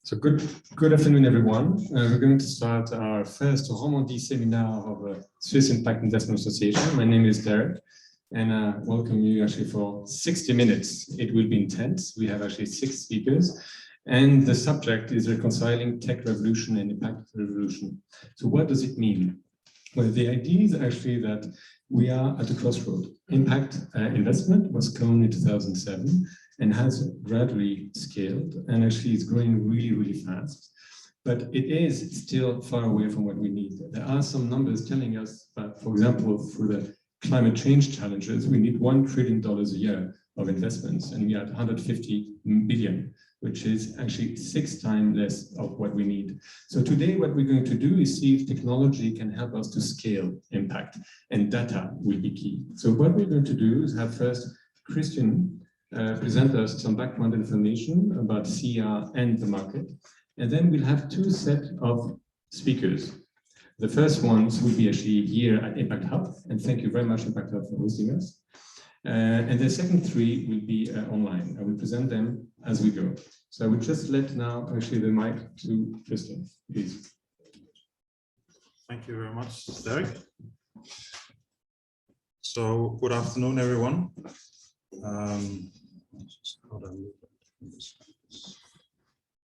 So good afternoon, everyone. We're going to start our first Romandie seminar of the Swiss Impact Investment Association. My name is Derek, and I welcome you actually for 60 minutes. It will be intense. We have actually 6 speakers, and the subject is Reconciling Tech Revolution and Impact Revolution. So what does it mean? Well, the idea is actually that we are at a crossroad. Impact investment was coined in 2007 and has gradually scaled, and actually is growing really, really fast. But it is still far away from what we need. There are some numbers telling us that, for example, for the climate change challenges, we need $1 trillion a year of investments, and we are at 150 billion, which is actually 6 times less of what we need. So today, what we're going to do is see if technology can help us to scale impact, and data will be key. So what we're going to do is have first Christian present us some background information about SIIA and the market. And then we'll have 2 sets of speakers. The first ones will be actually here at Impact Hub, and thank you very much, Impact Hub, for hosting us. And the second 3 will be online. I will present them as we go. So I will just let now actually the mic to Christian, please. Thank you very much, Derek. So good afternoon, everyone.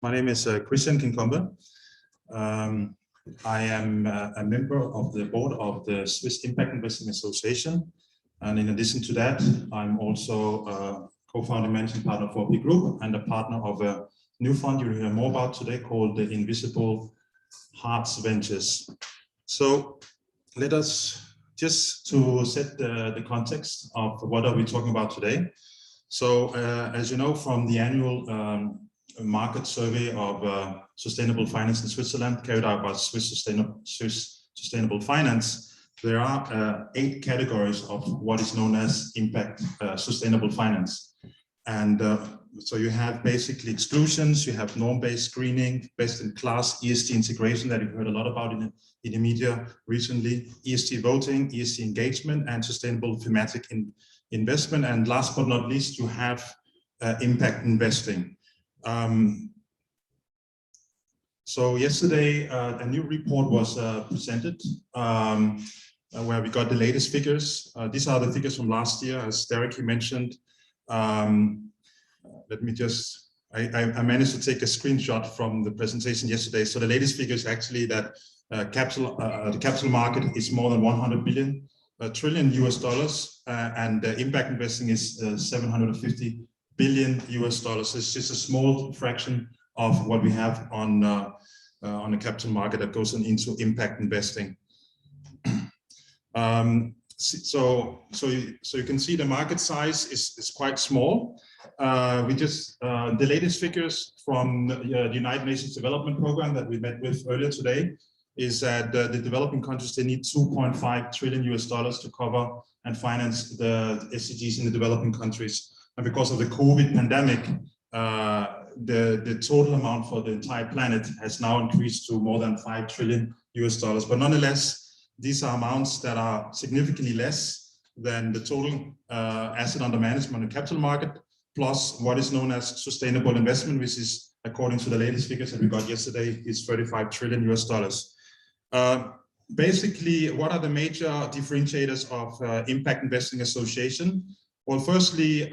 My name is Christian Kinkombe. I am a member of the board of the Swiss Impact Investing Association. And in addition to that, I'm also a co-founding managing partner for the group and a partner of a new fund you'll hear more about today called the Invisible Hearts Ventures. So let us just to set the context of what are we talking about today. So as you know from the annual market survey of sustainable finance in Switzerland carried out by Swiss Sustainable Finance, there are 8 categories of what is known as impact sustainable finance. And so you have basically exclusions, you have norm-based screening, best-in-class ESG integration that you've heard a lot about in the media recently, ESG voting, ESG engagement, and sustainable thematic investment. And last but not least, you have impact investing. So yesterday, a new report was presented where we got the latest figures. These are the figures from last year, as Derek mentioned. Let me just, I managed to take a screenshot from the presentation yesterday. So the latest figure is actually that the capital market is more than 100 trillion US dollars, and impact investing is 750 billion US dollars. It's just a small fraction of what we have on the capital market that goes into impact investing. So you can see the market size is quite small. We just the latest figures from the United Nations Development Program that we met with earlier today is that the developing countries, they need 2.5 trillion US dollars to cover and finance the SDGs in the developing countries. And because of the COVID pandemic, the total amount for the entire planet has now increased to more than 5 trillion US dollars. But nonetheless, these are amounts that are significantly less than the total asset under management in the capital market, plus what is known as sustainable investment, which is, according to the latest figures that we got yesterday, is 35 trillion US dollars. Basically, what are the major differentiators of Impact Investing Association? Well, firstly,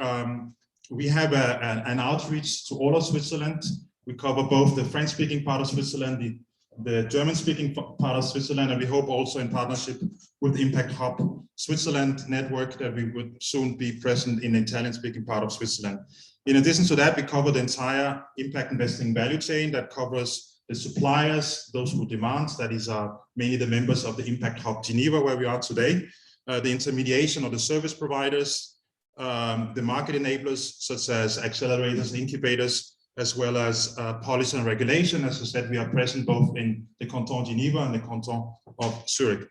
we have an outreach to all of Switzerland. We cover both the French-speaking part of Switzerland, the German-speaking part of Switzerland, and we hope also in partnership with Impact Hub Switzerland network that we would soon be present in the Italian-speaking part of Switzerland. In addition to that, we cover the entire impact investing value chain that covers the suppliers, those who demand, that is mainly the members of the Impact Hub Geneva, where we are today, the intermediation of the service providers, the market enablers, such as accelerators and incubators, as well as policy and regulation. As I said, we are present both in the Canton Geneva and the Canton of Zurich.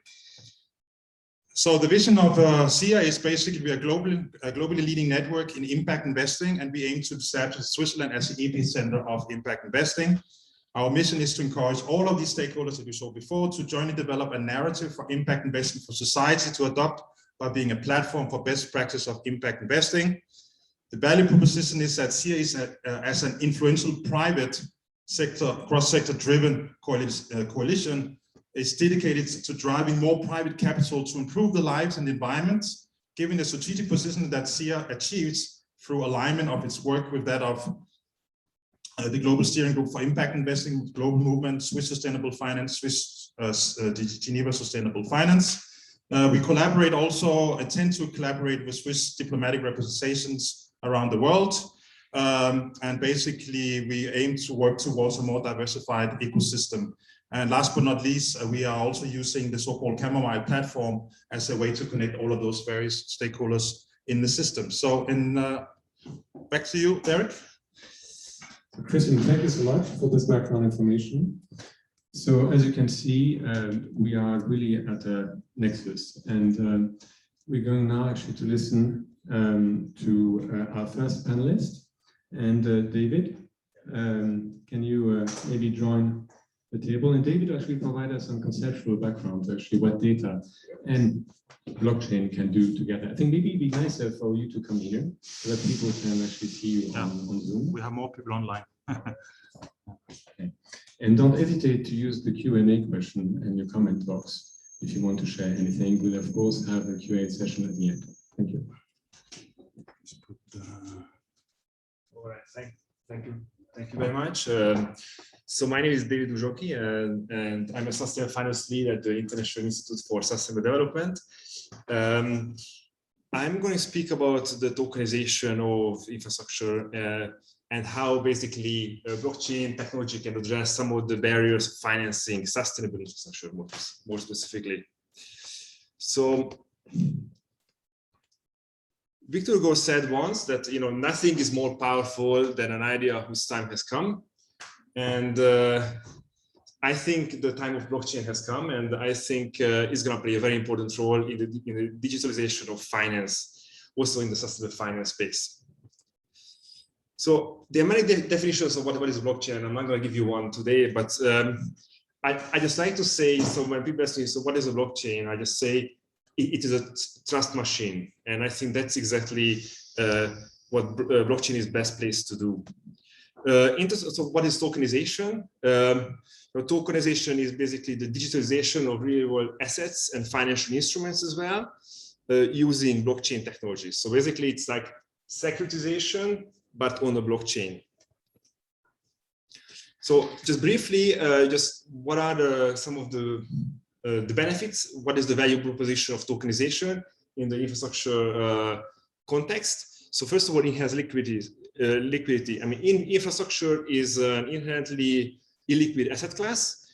So the vision of SIIA is basically we are a globally leading network in impact investing, and we aim to establish Switzerland as the epicenter of impact investing. Our mission is to encourage all of these stakeholders that we saw before to jointly develop a narrative for impact investing for society to adopt by being a platform for best practice of impact investing. The value proposition is that SIIA is as an influential private cross-sector driven coalition is dedicated to driving more private capital to improve the lives and the environment, given the strategic position that SIIA achieves through alignment of its work with that of the Global Steering Group for Impact Investing, Global Movement, Swiss Sustainable Finance, Swiss Geneva Sustainable Finance. We collaborate also, tend to collaborate with Swiss diplomatic representations around the world. And basically, we aim to work towards a more diversified ecosystem. And last but not least, we are also using the so-called Chamomile platform as a way to connect all of those various stakeholders in the system. So, back to you, Derek. Christian, thank you so much for this background information. So as you can see, we are really at a nexus, and we're going now actually to listen to our first panelist. And David, can you maybe join the table? And David actually provide us some conceptual background to actually what data and blockchain can do together. I think maybe it'd be nicer for you to come here so that people can actually see you on Zoom. We have more people online. Okay. And don't hesitate to use the Q&A question in your comment box if you want to share anything. We'll of course have a Q&A session at the end. Thank you. All right, thank you very much. So my name is David Ujoki, and I'm a sustainable finance lead at the International Institute for Sustainable Development. I'm going to speak about the tokenization of infrastructure and how basically blockchain technology can address some of the barriers of financing sustainable infrastructure more specifically. So Victor Hugo said once that nothing is more powerful than an idea whose time has come. And I think the time of blockchain has come, and I think it's going to play a very important role in the digitalization of finance, also in the sustainable finance space. So there are many definitions of what is blockchain. I'm not going to give you one today, but I just like to say, so when people ask me, so what is a blockchain? I just say it is a trust machine. And I think that's exactly what blockchain is best placed to do. So what is tokenization? Tokenization is basically the digitalization of real world assets and financial instruments as well, using blockchain technology. So basically it's like securitization, but on the blockchain. So just briefly, just what are some of the benefits? What is the value proposition of tokenization in the infrastructure context? So first of all, it has liquidity. I mean, infrastructure is an inherently illiquid asset class,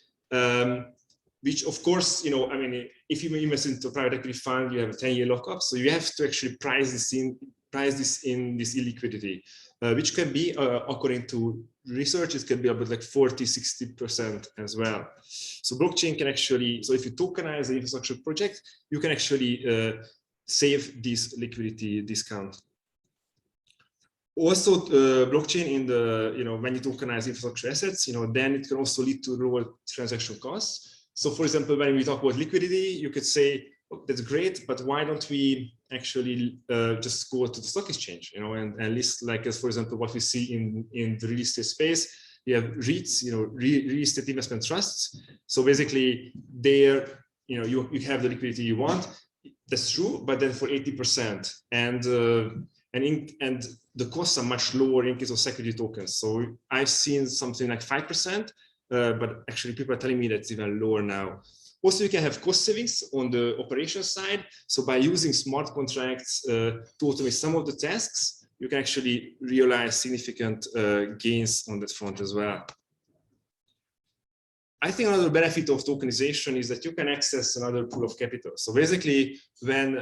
which of course, I mean, if you invest into a private equity fund, you have a 10-year lockup. So you have to actually price this in this illiquidity, which can be, according to research, it can be about like 40–60% as well. So blockchain can actually, so if you tokenize the infrastructure project, you can actually save this liquidity discount. Also, blockchain in the, when you tokenize infrastructure assets, then it can also lead to lower transaction costs. So for example, when we talk about liquidity, you could say, oh, that's great, but why don't we actually just go to the stock exchange, and list, like, as for example, what we see in the real estate space, you have REITs, real estate investment trusts. So basically there, you have the liquidity you want. That's true, but then for 80%, and the costs are much lower in case of security tokens. So I've seen something like 5%, but actually people are telling me that it's even lower now. Also, you can have cost savings on the operations side. So by using smart contracts to automate some of the tasks, you can actually realize significant gains on that front as well. I think another benefit of tokenization is that you can access another pool of capital. So basically, when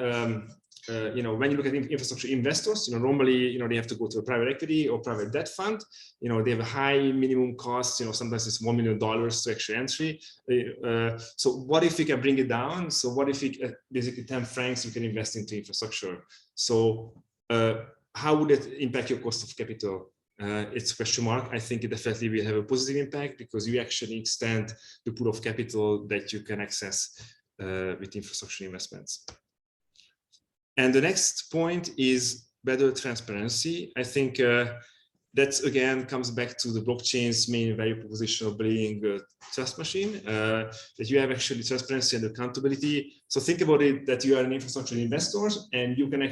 when you look at infrastructure investors, normally, they have to go to a private equity or private debt fund. They have a high minimum cost. Sometimes it's $1 million to actually entry. So what if we can bring it down? So what if we basically 10 francs you can invest into infrastructure? So how would it impact your cost of capital? It's a question mark. I think it definitely will have a positive impact because you actually extend the pool of capital that you can access with infrastructure investments. And the next point is better transparency. I think that again comes back to the blockchain's main value proposition of being a trust machine, that you have actually transparency and accountability. So think about it that you are an infrastructure investor and you can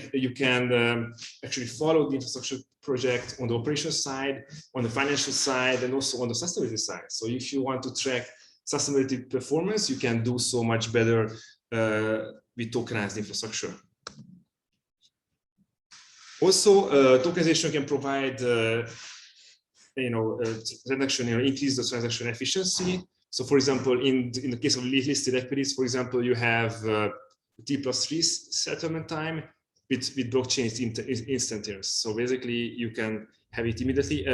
actually follow the infrastructure project on the operational side, on the financial side, and also on the sustainability side. So if you want to track sustainability performance, you can do so much better with tokenized infrastructure. Also, tokenization can provide, transaction, increase the transaction efficiency. So, for example, in the case of listed equities, for example, you have T+3 settlement time. With blockchain, it's instantaneous. So basically, you can have it immediately.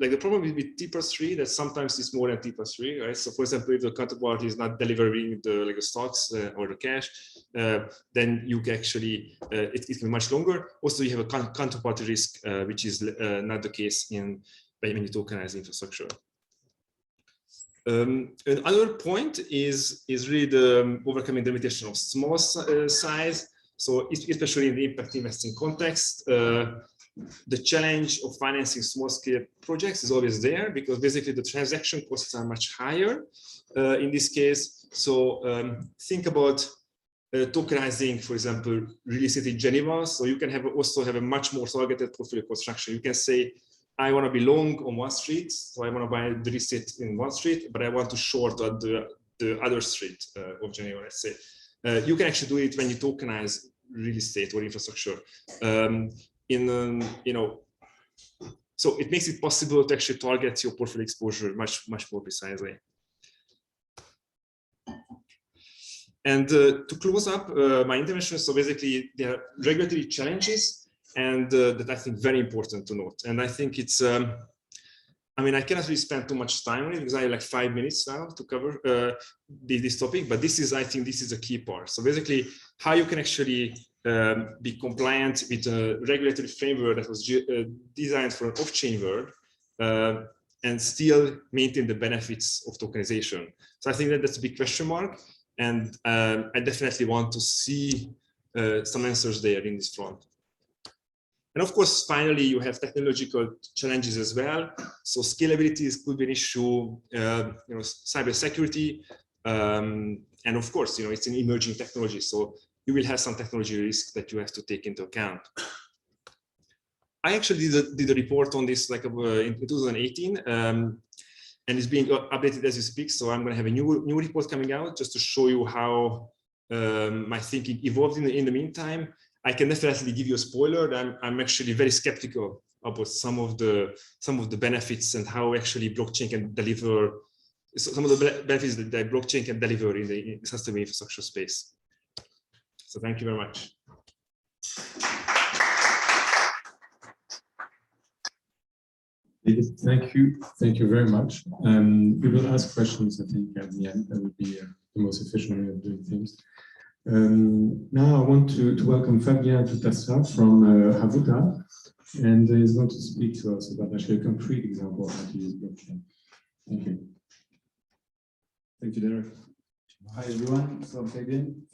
Like the problem with T+3, that sometimes it's more than T+3, right? So, for example, if the counterparty is not delivering the stocks or the cash, then you can actually it can be much longer. Also, you have a counterparty risk, which is not the case when you tokenize infrastructure. Another point is really the overcoming the limitation of small size. So especially in the impact investing context, the challenge of financing small-scale projects is always there because basically the transaction costs are much higher in this case. So think about tokenizing, for example, real estate in Geneva. So you can also have a much more targeted portfolio construction. You can say, I want to be long on one street, so I want to buy the real estate in one street, but I want to short on the other street of Geneva, let's say. You can actually do it when you tokenize real estate or infrastructure. So it makes it possible to actually target your portfolio exposure much more precisely. And to close up my intervention, so basically there are regulatory challenges, and that I think very important to note. And I think it's, I cannot really spend too much time on it because I have like 5 minutes now to cover this topic, but I think this is a key part. So basically how you can actually be compliant with a regulatory framework that was designed for an off-chain world and still maintain the benefits of tokenization. So I think that's a big question mark. And I definitely want to see some answers there in this front. And of course, finally, you have technological challenges as well. So scalability could be an issue, cybersecurity, and of course, it's an emerging technology. So you will have some technology risks that you have to take into account. I actually did a report on this like in 2018, and it's being updated as we speak. So I'm going to have a new report coming out just to show you how my thinking evolved in the meantime. I can definitely give you a spoiler that I'm actually very skeptical about some of the benefits and how actually blockchain can deliver some of the benefits that blockchain can deliver in the sustainable infrastructure space. So thank you very much. Thank you very much. We will ask questions, I think, at the end. That would be the most efficient way of doing things. Now I want to welcome Fabien Tutassa from Havuta, and he's going to speak to us about actually a concrete example of how to use blockchain. Thank you. Thank you, Derek. Hi everyone, so I'm Fabien,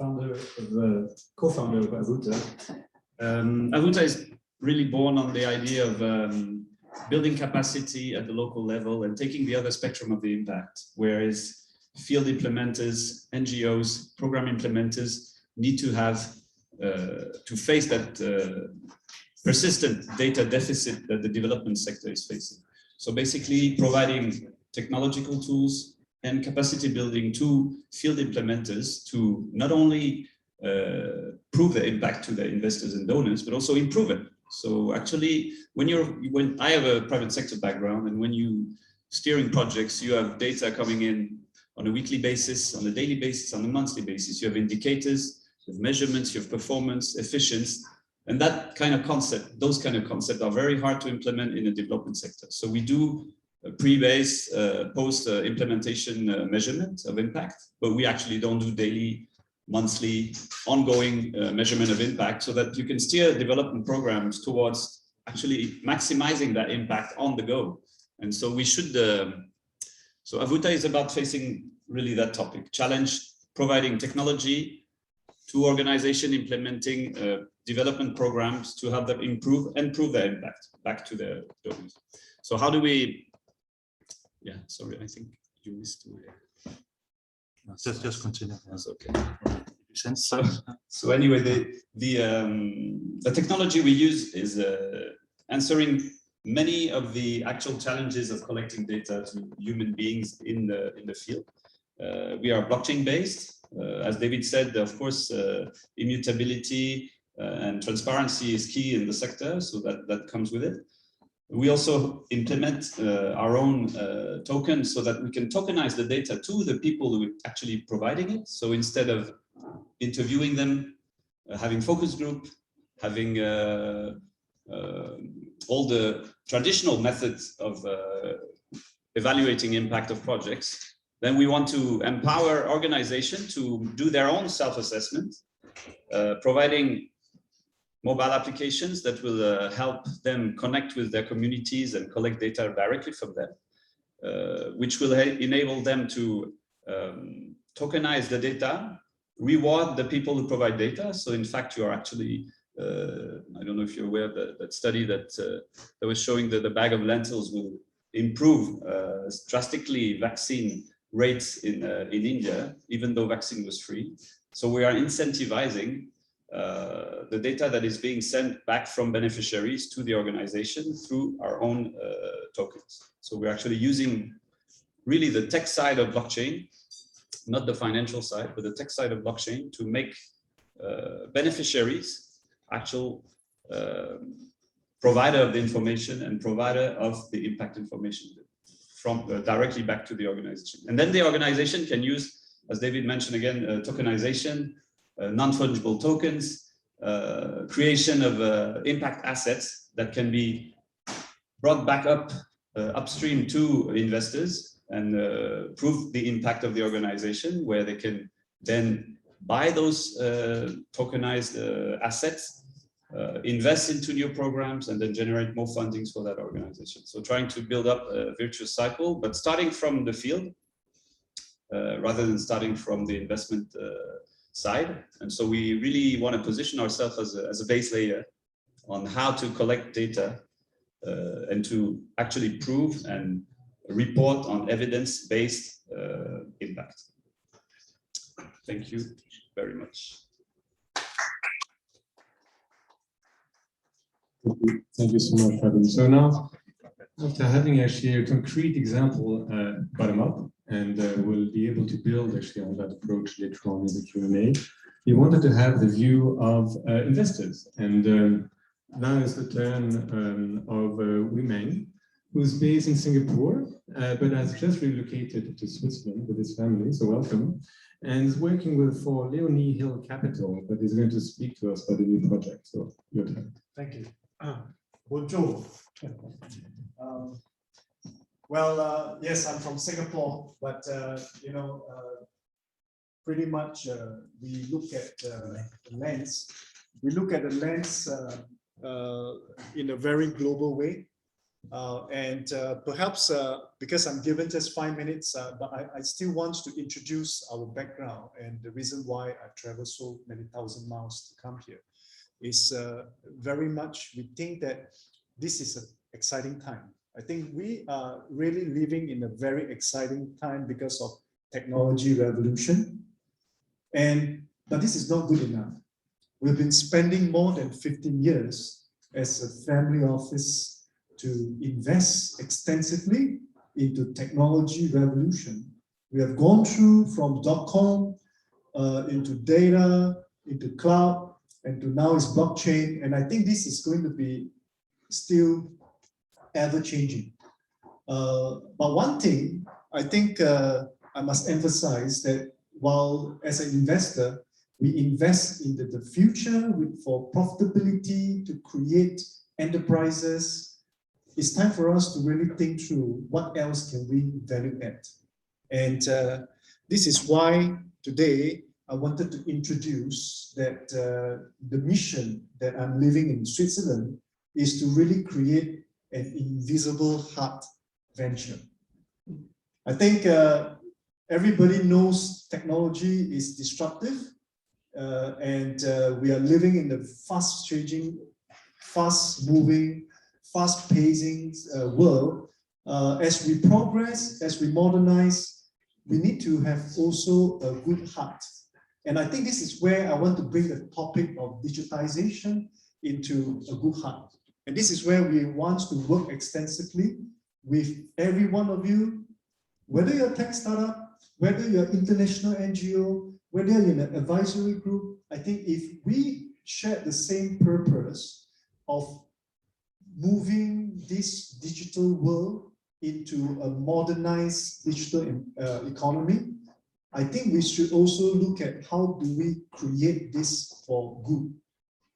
co-founder of Havuta. Havuta is really born on the idea of building capacity at the local level and taking the other spectrum of the impact, whereas field implementers, NGOs, program implementers need to have to face that persistent data deficit that the development sector is facing. So basically providing technological tools and capacity building to field implementers to not only prove the impact to the investors and donors, but also improve it. So actually, when I have a private sector background, and when you steering projects, you have data coming in on a weekly basis, on a daily basis, on a monthly basis. You have indicators, you have measurements, you have performance, efficiency, and that kind of concept, those kind of concepts are very hard to implement in the development sector. So we do a pre-base, post-implementation measurement of impact, but we actually don't do daily, monthly, ongoing measurement of impact, so that you can steer development programs towards actually maximizing that impact on the go. And so we should, so Havuta is about facing really that topic, challenge providing technology to organization implementing development programs to help them improve their impact back to the donors. So how do we? Yeah, sorry, I think you missed my. Just continue. That's okay. So anyway, the technology we use is answering many of the actual challenges of collecting data to human beings in the field. We are blockchain based. As David said, of course, immutability and transparency is key in the sector, so that comes with it. We also implement our own tokens so that we can tokenize the data to the people who are actually providing it. So instead of interviewing them, having focus group, having all the traditional methods of evaluating impact of projects, then we want to empower organizations to do their own self-assessment, providing mobile applications that will help them connect with their communities and collect data directly from them, which will enable them to tokenize the data, reward the people who provide data. So in fact, you are actually, I don't know if you're aware of that study that was showing that the bag of lentils will improve drastically vaccine rates in India, even though vaccine was free. So we are incentivizing the data that is being sent back from beneficiaries to the organization through our own tokens. So we're actually using really the tech side of blockchain, not the financial side, but the tech side of blockchain to make beneficiaries actual provider of the information and provider of the impact information from directly back to the organization. And then the organization can use, as David mentioned again, tokenization, non-fungible tokens, creation of impact assets that can be brought back up upstream to investors and prove the impact of the organization, where they can then buy those tokenized assets, invest into new programs, and then generate more fundings for that organization. So trying to build up a virtuous cycle, but starting from the field rather than starting from the investment side. And so we really want to position ourselves as a base layer on how to collect data and to actually prove and report on evidence-based impact. Thank you very much. Thank you so much, Fabian. So now, after having actually a concrete example bottom up, and we'll be able to build actually on that approach later on in the Q&A, we wanted to have the view of investors. And now is the turn of Wei Meng, who's based in Singapore, but has just relocated to Switzerland with his family, so welcome, and is working for Leonie Hill Capital, that is going to speak to us about the new project. So your turn. Thank you. Bonjour. Yes, I'm from Singapore, but you know, pretty much we look at the lens. We look at the lens in a very global way, and perhaps because I'm given just 5 minutes, but I still want to introduce our background and the reason why I've traveled so many thousand miles to come here. Is very much, we think that this is an exciting time. I think we are really living in a very exciting time because of technology revolution. But this is not good enough. We've been spending more than 15 years as a family office to invest extensively into technology revolution. We have gone through from .com into data, into cloud, and to now is blockchain. And I think this is going to be still ever changing. But one thing I think I must emphasize that while as an investor, we invest into the future for profitability, to create enterprises, it's time for us to really think through what else can we value add. And this is why today I wanted to introduce that the mission that I'm living in Switzerland is to really create an invisible heart venture. I think everybody knows technology is disruptive. and we are living in the fast-changing, fast-moving, fast-pacing world. As we progress, as we modernize, we need to have also a good heart. And I think this is where I want to bring the topic of digitization into a good heart. And this is where we want to work extensively with every one of you, whether you're a tech startup, whether you're an international NGO, whether you're in an advisory group. I think if we share the same purpose of moving this digital world into a modernized digital economy, I think we should also look at how do we create this for good,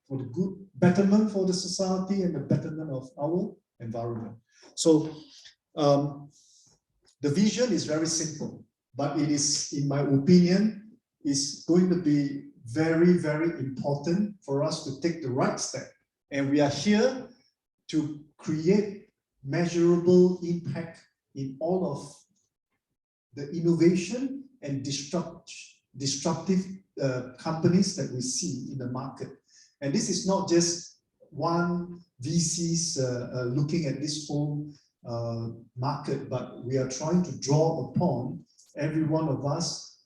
for the good betterment for the society and the betterment of our environment. So the vision is very simple, but it is, in my opinion, is going to be very, very important for us to take the right step. And we are here to create measurable impact in all of the innovation and disruptive companies that we see in the market. And this is not just one VC's looking at this whole market, but we are trying to draw upon every one of us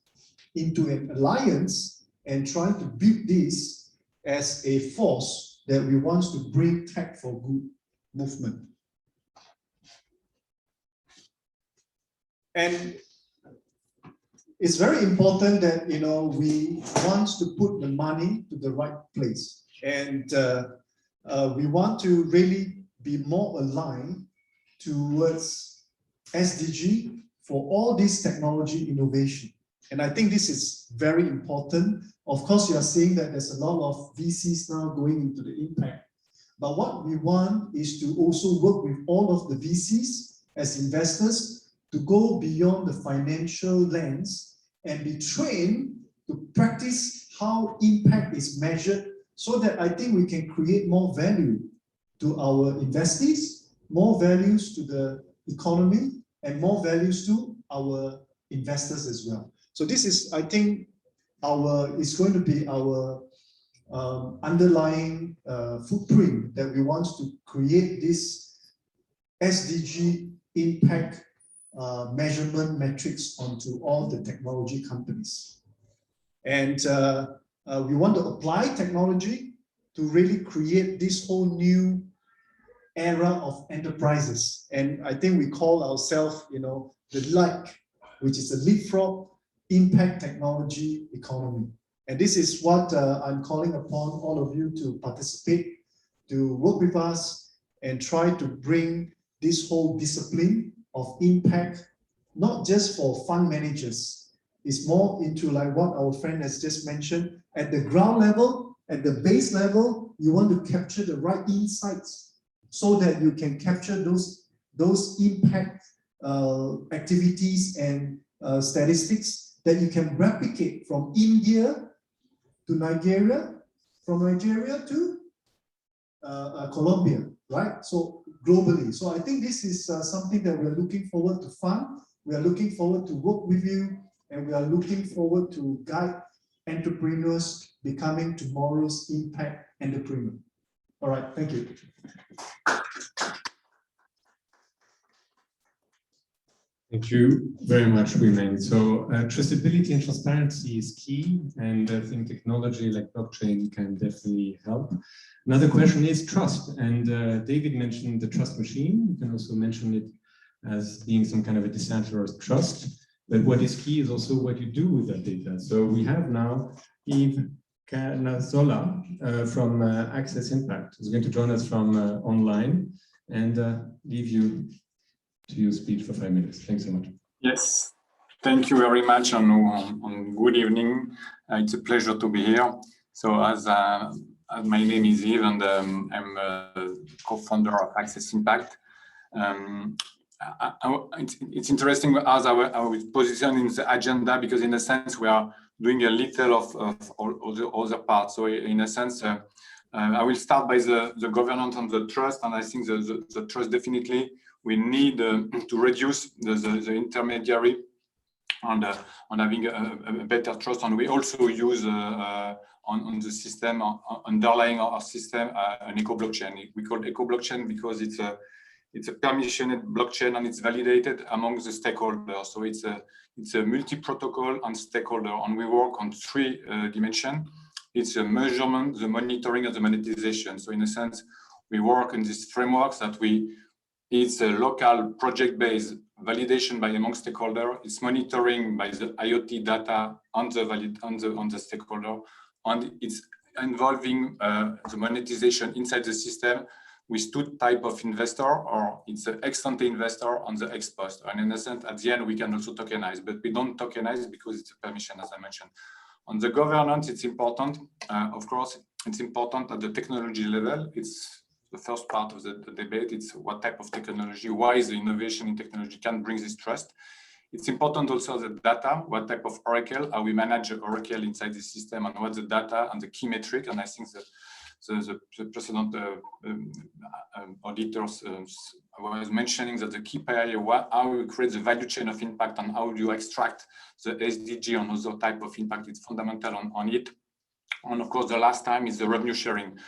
into an alliance and trying to build this as a force that we want to bring tech for good movement. And it's very important that, you know, we want to put the money to the right place. And we want to really be more aligned towards SDG for all this technology innovation. And I think this is very important. Of course, you are seeing that there's a lot of VCs now going into the impact. But what we want is to also work with all of the VCs as investors to go beyond the financial lens and be trained to practice how impact is measured, so that I think we can create more value to our investees, more values to the economy, and more values to our investors as well. So this is, I think, it's going to be our underlying footprint that we want to create this SDG impact measurement metrics onto all the technology companies. And we want to apply technology to really create this whole new era of enterprises. And I think we call ourselves, you know, the LIKE, which is a leapfrog impact technology economy. And this is what I'm calling upon all of you to participate, to work with us and try to bring this whole discipline of impact, not just for fund managers. It's more into like what our friend has just mentioned, at the ground level, at the base level, you want to capture the right insights so that you can capture those impact activities and statistics that you can replicate from India to Nigeria, from Nigeria to Colombia, right? So globally. So I think this is something that we are looking forward to fund. We are looking forward to work with you, and we are looking forward to guide entrepreneurs becoming tomorrow's impact entrepreneur. All right, thank you. Thank you very much, Wimeng. So traceability and transparency is key, and I think technology like blockchain can definitely help. Another question is trust, and David mentioned the trust machine. You can also mention it as being some kind of a decentralized trust, but what is key is also what you do with that data. So we have now Yves Canazola from Access Impact, who's going to join us from online and leave you to your speech for 5 minutes. Thanks so much. Yes, thank you very much, and good evening. It's a pleasure to be here. So as my name is Yves, and I'm a co-founder of Access Impact. It's interesting as I was positioned in the agenda, because in a sense we are doing a little of all the other parts. So in a sense, I will start by the governance and the trust, and I think the trust definitely we need to reduce the intermediary on having a better trust. And we also use on the system, underlying our system, an eco blockchain. We call it eco blockchain because it's a permissioned blockchain and it's validated among the stakeholders. So it's a multi-protocol and stakeholder, and we work on 3 dimensions. It's a measurement, the monitoring, and the monetization. So in a sense, we work in these frameworks that it's a local project-based validation by among stakeholder. It's monitoring by the IoT data on the stakeholder, and it's involving the monetization inside the system with 2 types of investor, or it's an ex-ante investor and the ex-post. And in a sense, at the end, we can also tokenize, but we don't tokenize because it's a permission, as I mentioned. On the governance, it's important. Of course, it's important at the technology level. It's the first part of the debate. It's what type of technology, why is the innovation in technology can bring this trust. It's important also the data, what type of Oracle, how we manage Oracle inside the system, and what's the data and the key metric. And I think that the precedent auditors was mentioning that the key area, how we create the value chain of impact and how do you extract the SDG and other type of impact, it's fundamental on it. And of course, the last time is the revenue sharing.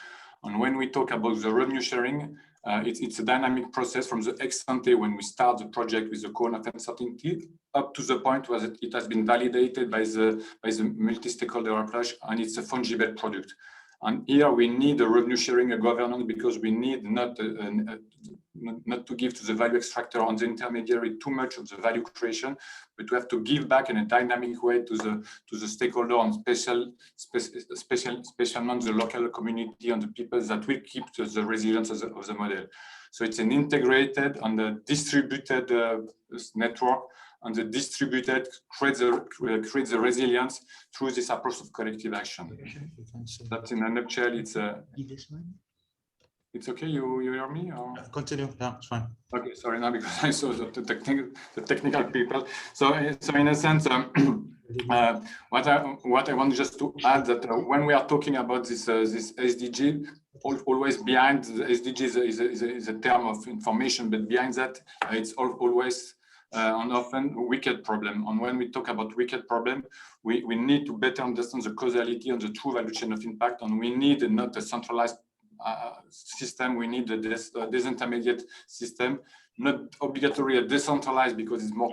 And when we talk about the revenue sharing, it's a dynamic process from the ex-ante when we start the project with the cone of uncertainty up to the point where it has been validated by the multi-stakeholder approach, and it's a fungible product. And here we need a revenue sharing, a governance, because we need not to give to the value extractor on the intermediary too much of the value creation, but to have to give back in a dynamic way to the stakeholder, and especially the local community and the people that will keep the resilience of the model. So it's an integrated and a distributed network, and the distributed creates the resilience through this approach of collective action. That's in a nutshell. It's okay. You hear me? Or? Continue. Yeah, it's fine. Okay, sorry, now because I saw the technical people. So in a sense, what I want just to add that when we are talking about this SDG, always behind the SDG is a term of information, but behind that it's always and often wicked problem. And when we talk about wicked problem, we need to better understand the causality and the true value chain of impact, and we need not a centralized system. We need a disintermediate system, not obligatory a decentralized, because it's more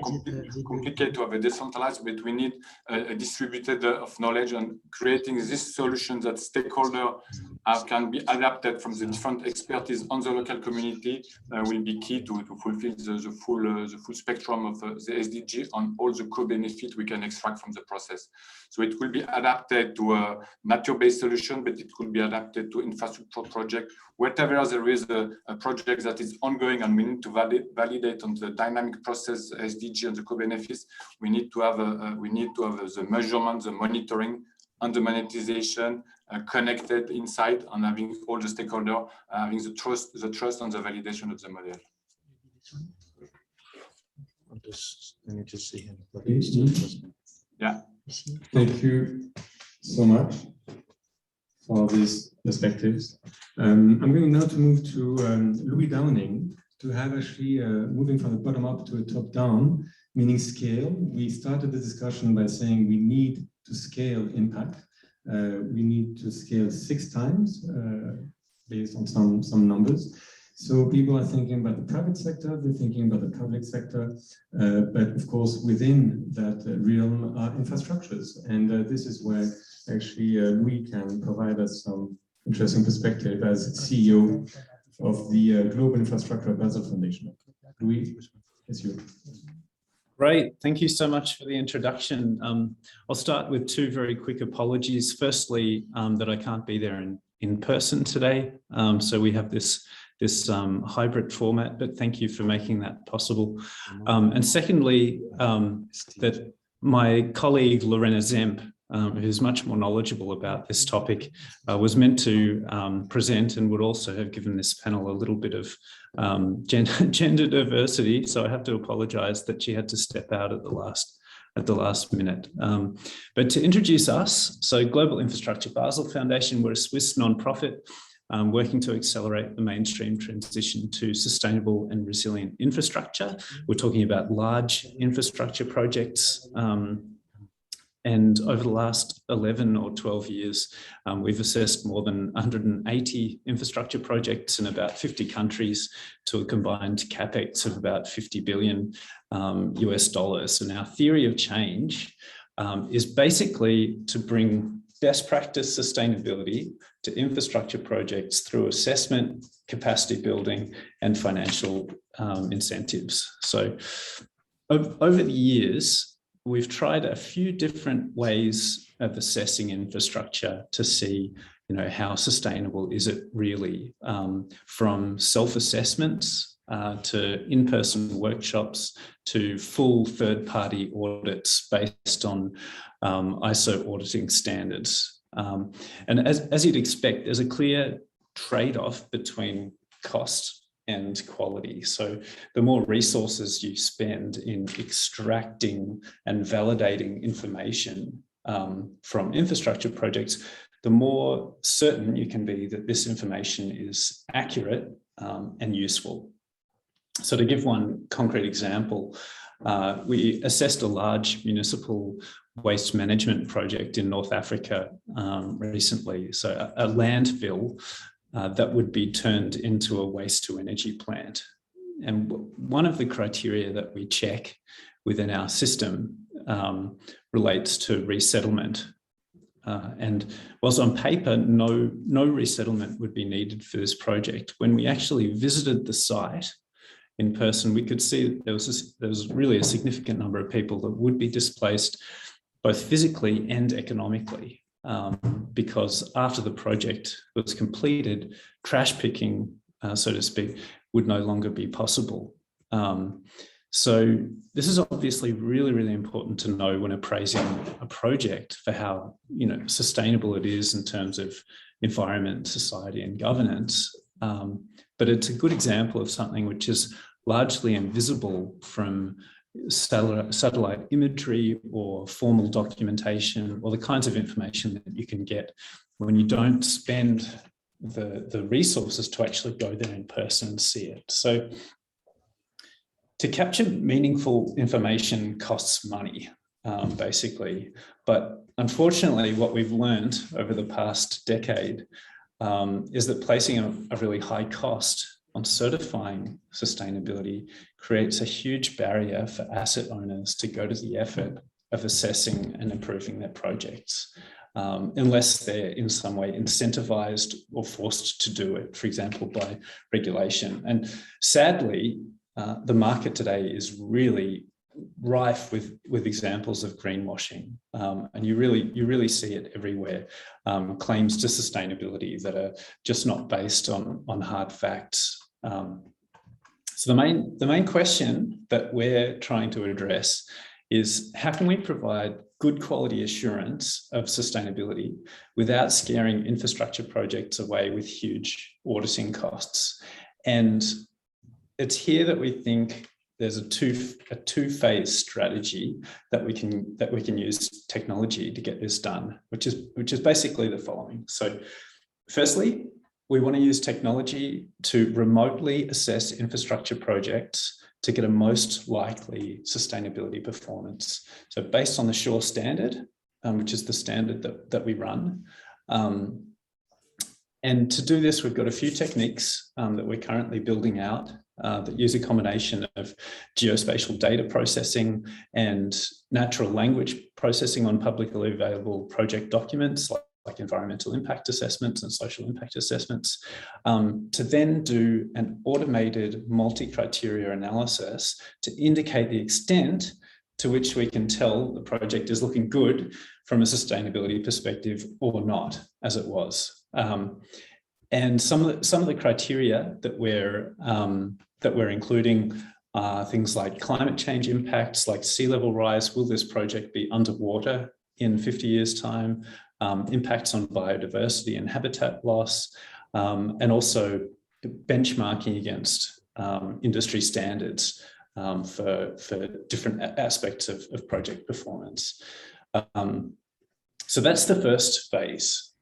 complicated to have a decentralized, but we need a distributed of knowledge, and creating this solution that stakeholder can be adapted from the different expertise on the local community will be key to fulfill the full spectrum of the SDG on all the co-benefit we can extract from the process. So it will be adapted to a nature-based solution, but it could be adapted to infrastructure project. Whatever there is a project that is ongoing and we need to validate on the dynamic process SDG and the co-benefits, we need to have the measurement, the monitoring, and the monetization connected inside, and having all the stakeholders having the trust and the validation of the model. Let me just see him. Yeah. Thank you so much for these perspectives. I'm going now to move to Louis Downing to have actually moving from the bottom up to a top down, meaning scale. We started the discussion by saying we need to scale impact. We need to scale 6 times based on some numbers. So people are thinking about the private sector, they're thinking about the public sector, but of course within that realm are infrastructures. And this is where actually Louis can provide us some interesting perspective as CEO of the Global Infrastructure Basel Foundation. Louis, it's you. Great, thank you so much for the introduction. I'll start with 2 very quick apologies. Firstly, that I can't be there in person today. So we have this hybrid format, but thank you for making that possible. And secondly, that my colleague Lorena Zemp, who's much more knowledgeable about this topic, was meant to present and would also have given this panel a little bit of gender diversity. So I have to apologize that she had to step out at the last minute. But to introduce us, so Global Infrastructure Basel Foundation, we're a Swiss nonprofit. working to accelerate the mainstream transition to sustainable and resilient infrastructure. We're talking about large infrastructure projects. And over the last 11 or 12 years, we've assessed more than 180 infrastructure projects in about 50 countries to a combined capex of about $50 billion US. And our theory of change is basically to bring best practice sustainability to infrastructure projects through assessment, capacity building, and financial incentives. So over the years, we've tried a few different ways of assessing infrastructure to see, how sustainable is it really, from self-assessments to in-person workshops to full third-party audits based on ISO auditing standards. And as you'd expect, there's a clear trade-off between cost and quality. So the more resources you spend in extracting and validating information from infrastructure projects, the more certain you can be that this information is accurate and useful. So to give one concrete example, we assessed a large municipal waste management project in North Africa recently. So a landfill that would be turned into a waste-to-energy plant. And one of the criteria that we check within our system relates to resettlement. And whilst on paper, no resettlement would be needed for this project, when we actually visited the site in person, we could see that there was really a significant number of people that would be displaced both physically and economically. Because after the project was completed, trash picking, so to speak, would no longer be possible. So this is obviously really, really important to know when appraising a project for how sustainable it is in terms of environment, society, and governance. But it's a good example of something which is largely invisible from satellite imagery or formal documentation or the kinds of information that you can get when you don't spend the resources to actually go there in person and see it. So to capture meaningful information costs money, basically. But unfortunately, what we've learned over the past decade is that placing a really high cost on certifying sustainability creates a huge barrier for asset owners to go to the effort of assessing and improving their projects, unless they're in some way incentivized or forced to do it, for example, by regulation. And sadly, the market today is really rife with examples of greenwashing, and you really see it everywhere. Claims to sustainability that are just not based on hard facts. So the main question that we're trying to address is how can we provide good quality assurance of sustainability without scaring infrastructure projects away with huge auditing costs? And it's here that we think there's a two-phase strategy that we can use technology to get this done, which is basically the following. So firstly, we want to use technology to remotely assess infrastructure projects to get a most likely sustainability performance. So based on the SURE standard, which is the standard that we run. And to do this, we've got a few techniques that we're currently building out that use a combination of geospatial data processing and natural language processing on publicly available project documents like environmental impact assessments and social impact assessments, to then do an automated multi-criteria analysis to indicate the extent to which we can tell the project is looking good from a sustainability perspective or not, as it was. And some of the criteria that we're including are things like climate change impacts, like sea level rise. Will this project be underwater in 50 years' time? Impacts on biodiversity and habitat loss, and also benchmarking against industry standards for different aspects of project performance. So that's the first phase.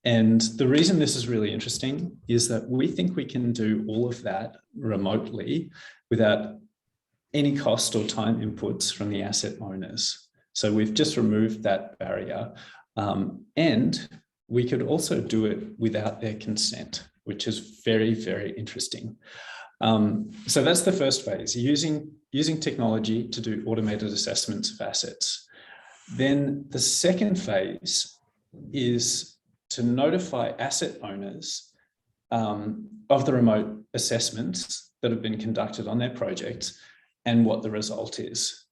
And the reason this is really interesting is that we think we can do all of that remotely without any cost or time inputs from the asset owners. So we've just removed that barrier. And we could also do it without their consent, which is very, very interesting. So that's the first phase, using technology to do automated assessments of assets. Then the second phase is to notify asset owners of the remote assessments that have been conducted on their projects and what the result is.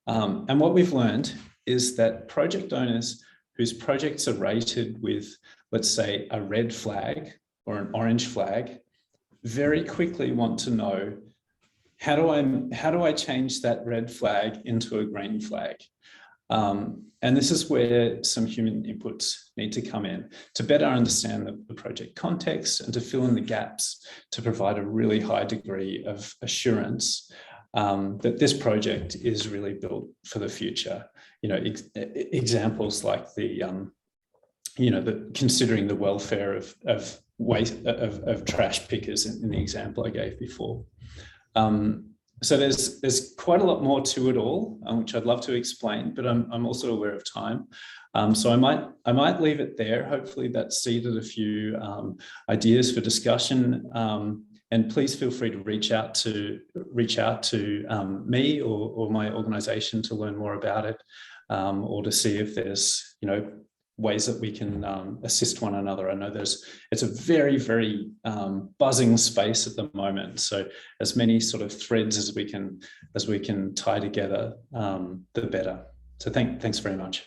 And what we've learned is that project owners whose projects are rated with, let's say, a red flag or an orange flag, very quickly want to know, how do I change that red flag into a green flag? And this is where some human inputs need to come in to better understand the project context and to fill in the gaps to provide a really high degree of assurance that this project is really built for the future. Examples like the considering the welfare of waste of trash pickers in the example I gave before. So there's quite a lot more to it all, which I'd love to explain, but I'm also aware of time. So I might leave it there. Hopefully that seeded a few ideas for discussion. And please feel free to reach out to me or my organization to learn more about it, or to see if there's ways that we can assist one another. I know it's a very, very buzzing space at the moment. So as many sort of threads as we can tie together, the better. So thanks very much.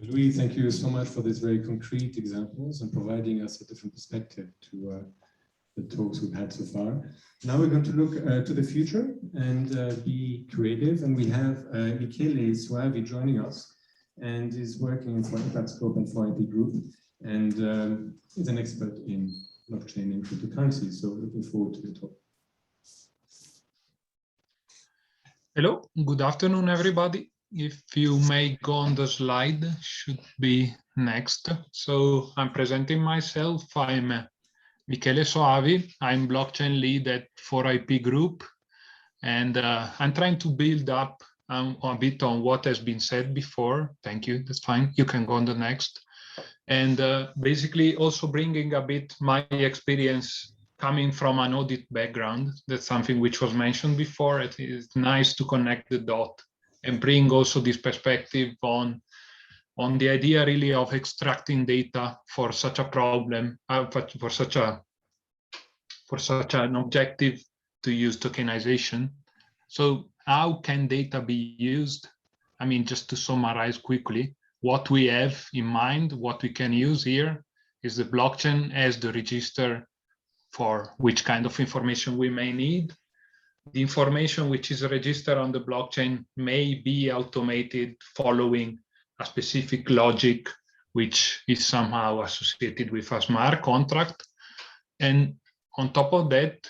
Louis, thank you so much for these very concrete examples and providing us a different perspective to the talks we've had so far. Now we're going to look to the future and be creative. And we have Michele Suavi joining us, and is working for Impact Scope and for IP Group, and is an expert in blockchain and cryptocurrency. So looking forward to the talk. Hello, good afternoon, everybody. If you may go on the slide, should be next. So I'm presenting myself. I'm Michele Soavi. I'm blockchain lead at 4IP Group, and I'm trying to build up a bit on what has been said before. Thank you, that's fine. You can go on the next. And basically also bringing a bit my experience coming from an audit background. That's something which was mentioned before. It is nice to connect the dot and bring also this perspective on the idea really of extracting data for such a problem, for such an objective to use tokenization. So how can data be used? I mean, just to summarize quickly, what we have in mind, what we can use here is the blockchain as the register for which kind of information we may need. The information which is registered on the blockchain may be automated following a specific logic, which is somehow associated with a smart contract. And on top of that,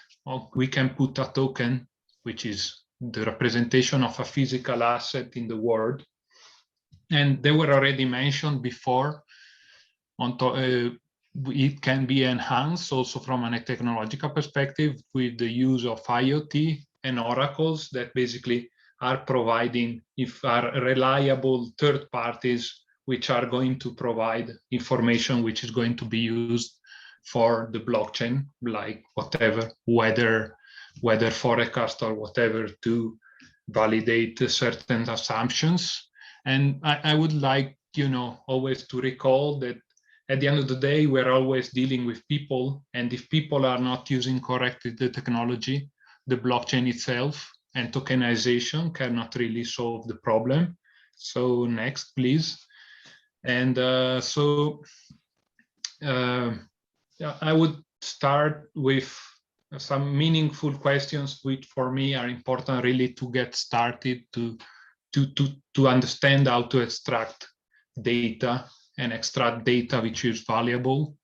we can put a token, which is the representation of a physical asset in the world. And they were already mentioned before. It can be enhanced also from a technological perspective with the use of IoT and oracles that basically are providing, are reliable third parties which are going to provide information which is going to be used for the blockchain, like whatever, weather forecast or whatever, to validate certain assumptions. And I would like, always to recall that at the end of the day, we're always dealing with people. And if people are not using correctly the technology, the blockchain itself and tokenization cannot really solve the problem. So next, please. And I would start with some meaningful questions, which for me are important really to get started to understand how to extract data and extract data which is valuable.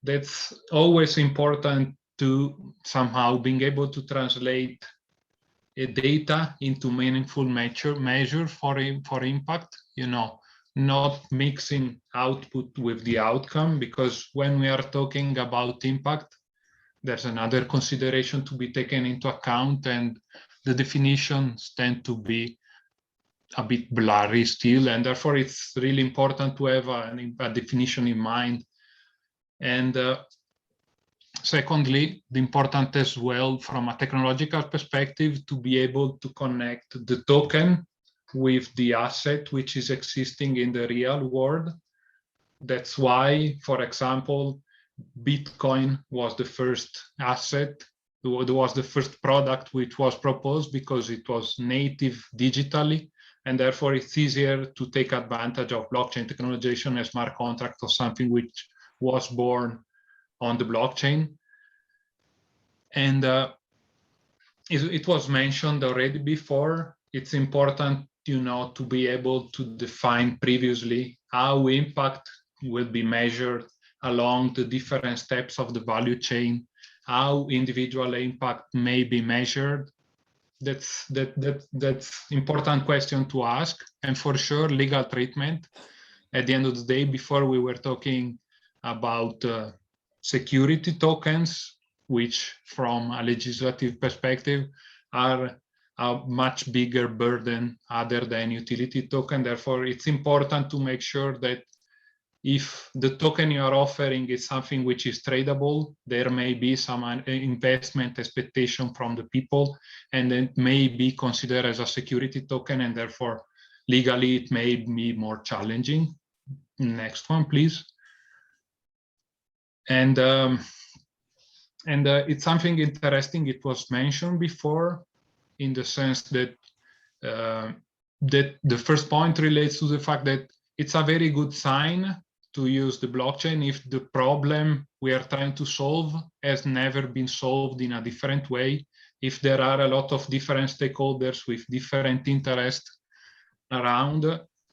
That's always important to somehow being able to translate data into meaningful measure for impact, not mixing output with the outcome, because when we are talking about impact, there's another consideration to be taken into account, and the definitions tend to be a bit blurry still, and therefore it's really important to have a definition in mind. And secondly, the important as well from a technological perspective to be able to connect the token with the asset which is existing in the real world. That's why, for example, Bitcoin was the first asset, it was the first product which was proposed because it was native digitally, and therefore it's easier to take advantage of blockchain tokenization as smart contract or something which was born on the blockchain. And it was mentioned already before, it's important, to be able to define previously how impact will be measured along the different steps of the value chain, how individual impact may be measured. That's important question to ask, and for sure legal treatment. At the end of the day, before we were talking about security tokens, which from a legislative perspective are a much bigger burden other than utility token. Therefore, it's important to make sure that if the token you are offering is something which is tradable, there may be some investment expectation from the people, and then may be considered as a security token, and therefore legally it may be more challenging. Next one, please. And it's something interesting. It was mentioned before, in the sense that that the first point relates to the fact that it's a very good sign to use the blockchain if the problem we are trying to solve has never been solved in a different way. If there are a lot of different stakeholders with different interests around,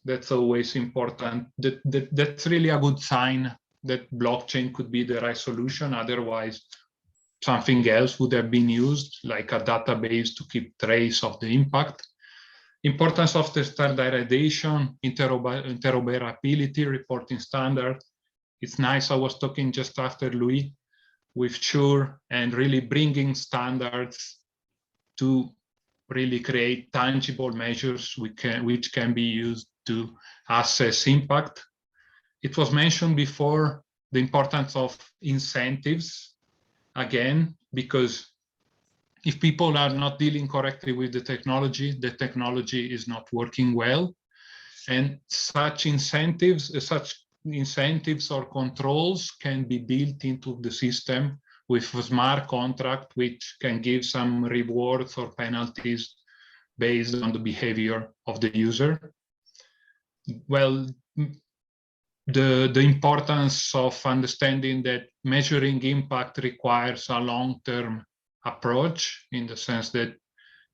that's always important. That's really a good sign that blockchain could be the right solution. Otherwise, something else would have been used, like a database to keep trace of the impact. Importance of the standardization, interoperability, reporting standard. It's nice, I was talking just after Louis with Sure, and really bringing standards to really create tangible measures which can be used to assess impact. It was mentioned before, the importance of incentives, again, because if people are not dealing correctly with the technology is not working well. And such incentives or controls can be built into the system with a smart contract, which can give some rewards or penalties based on the behavior of the user. Well, the importance of understanding that measuring impact requires a long-term approach, in the sense that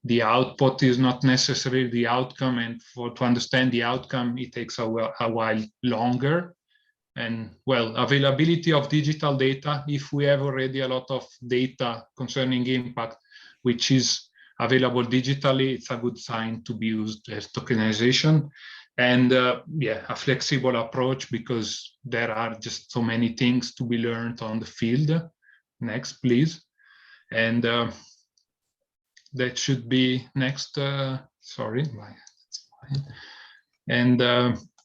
the output is not necessarily the outcome, and to understand the outcome, it takes a while longer. And well, availability of digital data, if we have already a lot of data concerning impact, which is available digitally, it's a good sign to be used as tokenization. And yeah, a flexible approach, because there are just so many things to be learned on the field. Next, please. And that should be next. Sorry. And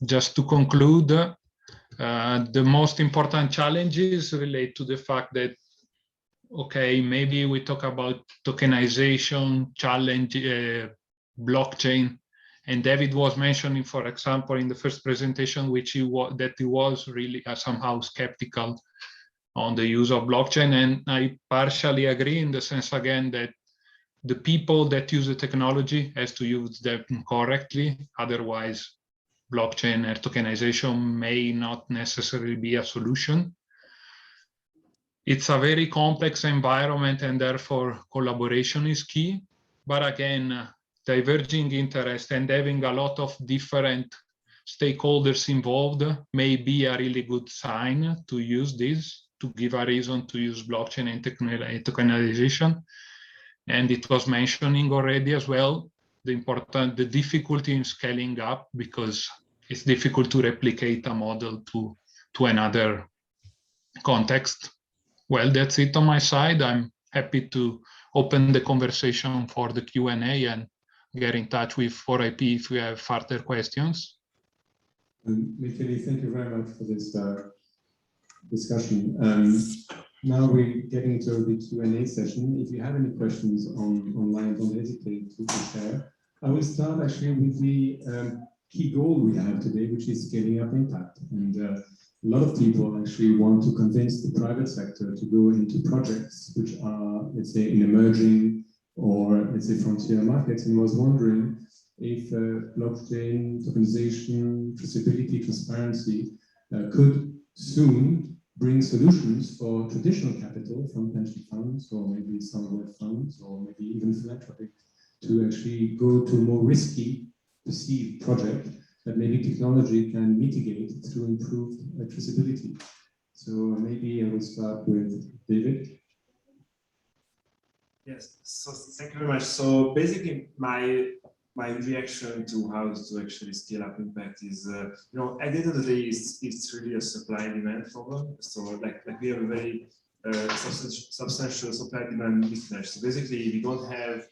just to conclude, the most important challenges relate to the fact that, okay, maybe we talk about tokenization, challenge, blockchain, and David was mentioning, for example, in the first presentation, that he was really somehow skeptical on the use of blockchain. And I partially agree, in the sense, again, that the people that use the technology has to use them correctly. Otherwise, blockchain or tokenization may not necessarily be a solution. It's a very complex environment, and therefore collaboration is key. But again, diverging interest and having a lot of different stakeholders involved may be a really good sign to use this, to give a reason to use blockchain and tokenization. And it was mentioning already as well, the difficulty in scaling up, because it's difficult to replicate a model to another context. Well, that's it on my side. I'm happy to open the conversation for the Q&A and get in touch with 4IP if you have further questions. Michele, thank you very much for this discussion. Now we're getting to the Q&A session. If you have any questions online, don't hesitate to share. I will start actually with the key goal we have today, which is scaling up impact. And a lot of people actually want to convince the private sector to go into projects which are, let's say, in emerging or, let's say, frontier markets. And I was wondering if blockchain, tokenization, traceability, transparency could soon bring solutions for traditional capital from pension funds or maybe sovereign funds or maybe even philanthropic to actually go to a more risky perceived project that maybe technology can mitigate through improved traceability. So maybe I will start with David. Yes, so thank you very much. So basically my reaction to how to actually scale up impact is, you know, at the end of the day, it's really a supply and demand problem. So like we have a very substantial supply demand mismatch. So basically we don't have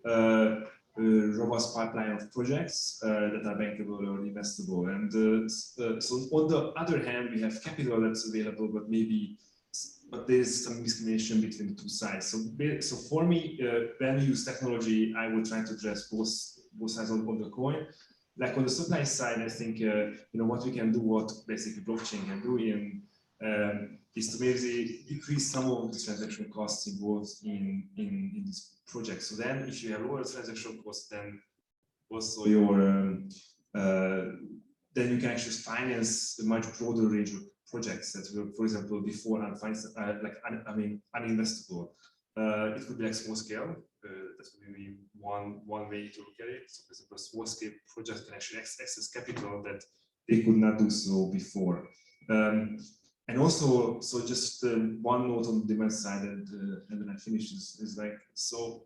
a robust pipeline of projects that are bankable or investable. And so on the other hand, we have capital that's available, but there's some discrimination between the two sides. So for me, when we use technology, I will try to address both sides of the coin. Like on the supply side, I think you know what we can do, what basically blockchain can do is to maybe decrease some of the transaction costs involved in this project. So then, if you have lower transaction costs, then also your then you can actually finance a much broader range of projects that were, for example, before uninvestable. It could be like small scale. That would be one way to look at it. So, for example, small scale projects can actually access capital that they could not do so before. And also, so just one note on the demand side, and then I finish is like, so,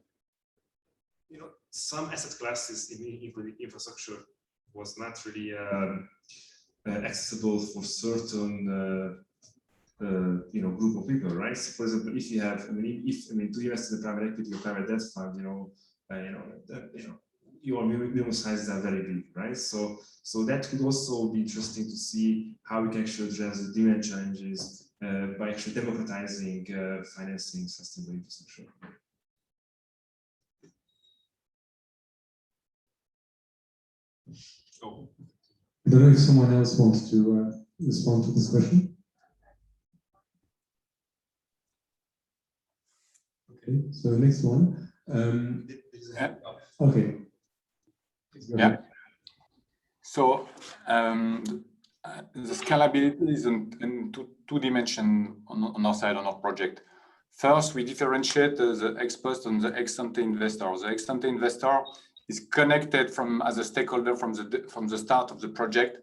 you know, some asset classes in infrastructure was not really accessible for certain you know, group of people, right? So, for example, if you have, to invest in the private equity or private debt fund, your minimum sizes are very big, right? So that could also be interesting to see how we can actually address the demand challenges by actually democratizing financing sustainable infrastructure. Oh. I don't know if someone else wants to respond to this question. Okay, so the next one. Okay. Yeah. So the scalability is in two dimensions on our side, on our project. First, we differentiate the ex-post and the ex-ante investor. The ex-ante investor is connected as a stakeholder from the start of the project.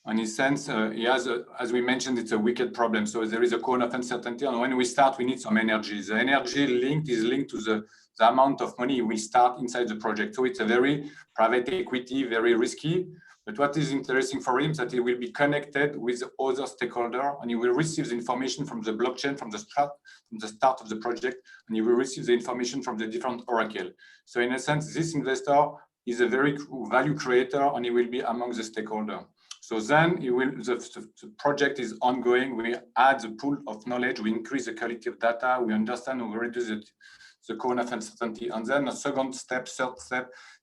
And in a sense, he has, as we mentioned, it's a wicked problem. So there is a cone of uncertainty. And when we start, we need some energy. The energy is linked to the amount of money we start inside the project. So it's a very private equity, very risky. But what is interesting for him is that he will be connected with other stakeholders, and he will receive the information from the blockchain from the start of the project, and he will receive the information from the different oracle. So in a sense, this investor is a very value creator, and he will be among the stakeholders. So then the project is ongoing. We add the pool of knowledge, we increase the quality of data, we understand, we reduce the cone of uncertainty. And then a third step,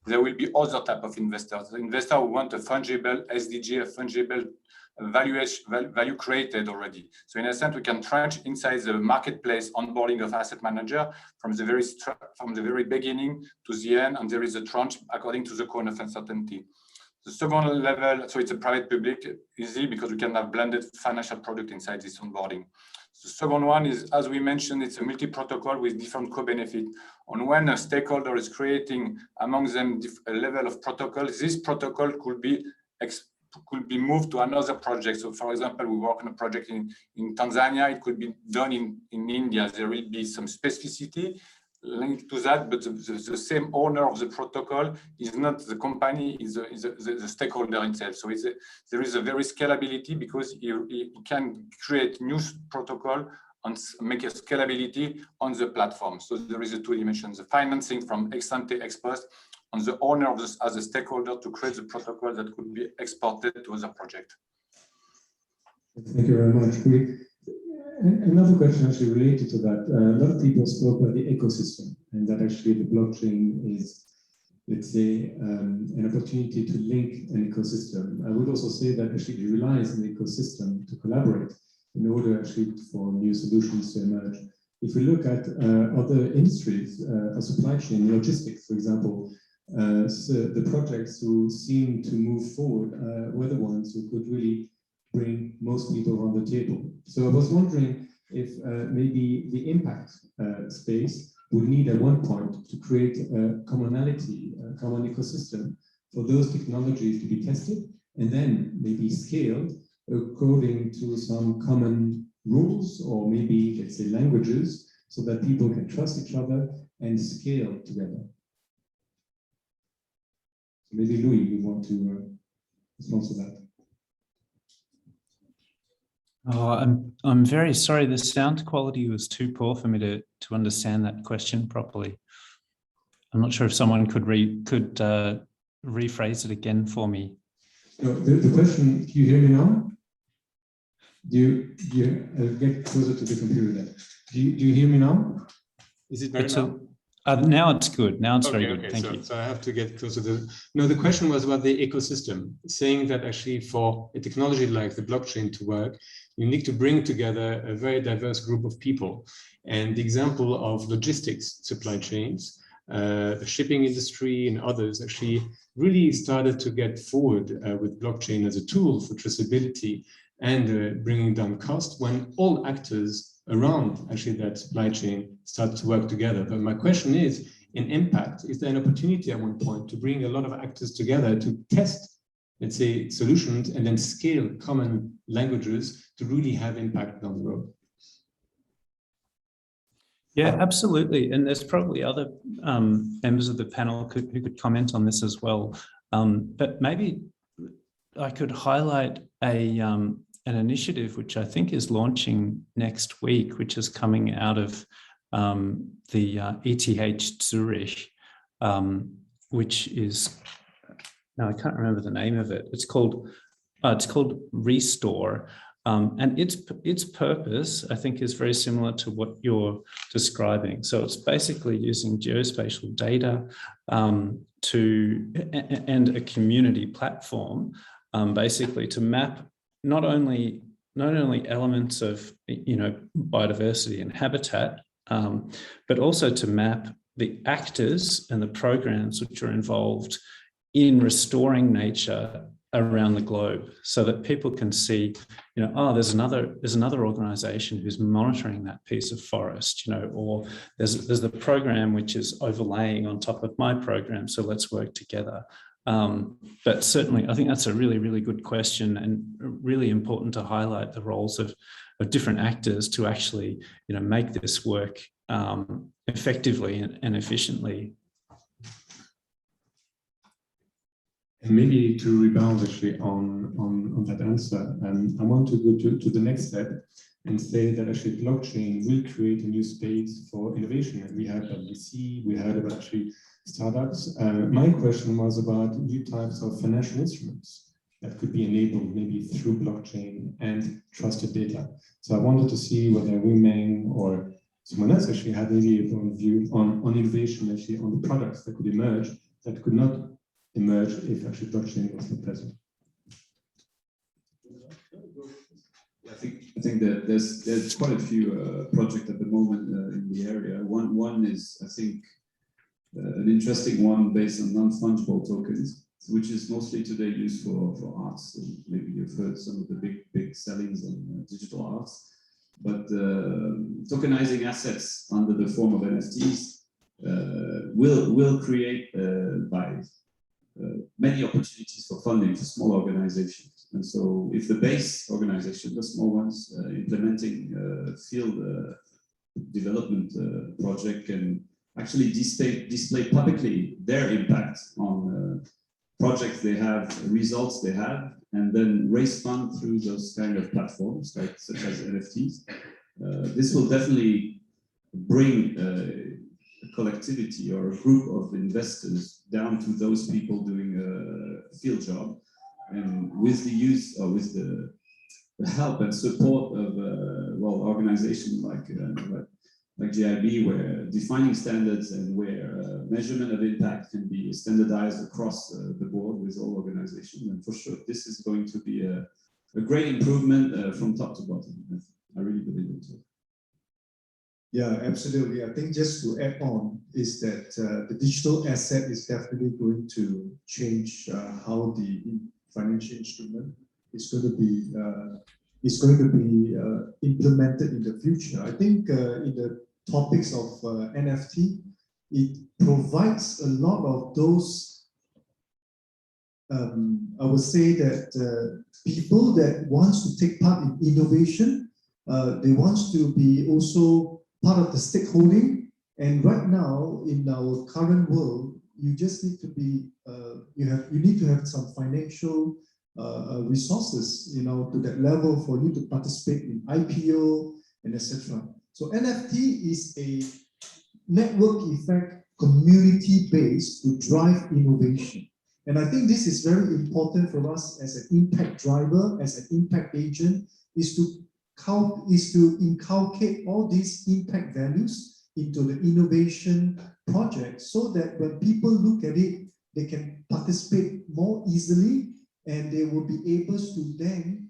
there will be other type of investors. The investor who want a fungible SDG, a fungible value created already. So in a sense, we can tranche inside the marketplace onboarding of asset manager from the very beginning to the end, and there is a tranche according to the cone of uncertainty. The second level, so it's a private public, easy because we can have blended financial product inside this onboarding. The second one is, as we mentioned, it's a multi-protocol with different co-benefit. On when a stakeholder is creating among them a level of protocol, this protocol could be moved to another project. So for example, we work on a project in Tanzania, it could be done in India. There will be some specificity linked to that, but the same owner of the protocol is not the company, is the stakeholder itself. So there is a very scalability because you can create new protocol and make a scalability on the platform. So there is a two dimensions: the financing from ex ante, ex post, on the owner of this as a stakeholder to create the protocol that could be exported to other project. Thank you very much. Another question actually related to that. A lot of people spoke about the ecosystem and that actually the blockchain is, let's say, an opportunity to link an ecosystem. I would also say that actually it relies on the ecosystem to collaborate in order actually for new solutions to emerge. If we look at other industries, supply chain, logistics, for example, so the projects who seem to move forward were the ones who could really bring most people on the table. So I was wondering if maybe the impact space would need at one point to create a commonality, a common ecosystem for those technologies to be tested and then maybe scaled according to some common rules or maybe, let's say, languages so that people can trust each other and scale together. So maybe Louis, you want to respond to that? Oh, I'm very sorry. The sound quality was too poor for me to understand that question properly. I'm not sure if someone could rephrase it again for me. No, the question, do you hear me now? Do you get closer to the computer then? Do you hear me now? Is it better now? Now it's good. Now it's very good. Okay, Thank you. So I have to get closer to. No, the question was about the ecosystem, saying that actually for a technology like the blockchain to work, you need to bring together a very diverse group of people. And the example of logistics supply chains, the shipping industry and others actually really started to get forward with blockchain as a tool for traceability and bringing down cost when all actors around actually that supply chain start to work together. But my question is, in impact, is there an opportunity at one point to bring a lot of actors together to test, let's say, solutions and then scale common languages to really have impact down the road? Yeah, absolutely. And there's probably other members of the panel who could comment on this as well. But maybe I could highlight an initiative which I think is launching next week, which is coming out of the ETH Zurich, which is, now I can't remember the name of it. It's called Restore. And its purpose, I think, is very similar to what you're describing. So it's basically using geospatial data and a community platform, basically to map not only elements of biodiversity and habitat, but also to map the actors and the programs which are involved in restoring nature around the globe, so that people can see, there's another organization who's monitoring that piece of forest, or there's the program which is overlaying on top of my program, so let's work together. But certainly, I think that's a really, really good question and really important to highlight the roles of different actors to actually, make this work effectively and efficiently. And maybe to rebound actually on that answer, I want to go to the next step and say that actually blockchain will create a new space for innovation. And we had VC, we heard about actually startups. My question was about new types of financial instruments that could be enabled maybe through blockchain and trusted data. So I wanted to see whether Wimeng or someone else actually had maybe a point of view on innovation, actually on the products that could emerge that could not emerge if actually blockchain was not present. I think that there's quite a few projects at the moment in the area. One is, I think, an interesting one based on non-fungible tokens, which is mostly today used for arts. So maybe you've heard some of the big sellings on digital arts. But tokenizing assets under the form of NFTs will create many opportunities for funding for small organizations. And so if the base organization, the small ones, implementing field development project can actually display publicly their impact on projects they have, results they have, and then raise funds through those kind of platforms, like such as NFTs. This will definitely bring a collectivity or a group of investors down to those people doing a field job, and with the use or with the help and support of well, organizations like GIB, where defining standards and where measurement of impact can be standardized across the board with all organizations. And for sure, this is going to be a great improvement from top to bottom. I really believe it too. Yeah, absolutely. I think just to add on is that the digital asset is definitely going to change how the financial instrument is going to be implemented in the future. I think in the topics of NFT, it provides a lot of those. I would say that people that wants to take part in innovation, they want to be also part of the stakeholding. And right now, in our current world, you just need to be, you need to have some financial resources, to that level for you to participate in IPO and etc. So NFT is a network effect, community based to drive innovation. And I think this is very important for us as an impact driver, as an impact agent, is to inculcate all these impact values into the innovation project, so that when people look at it, they can participate more easily, and they will be able to then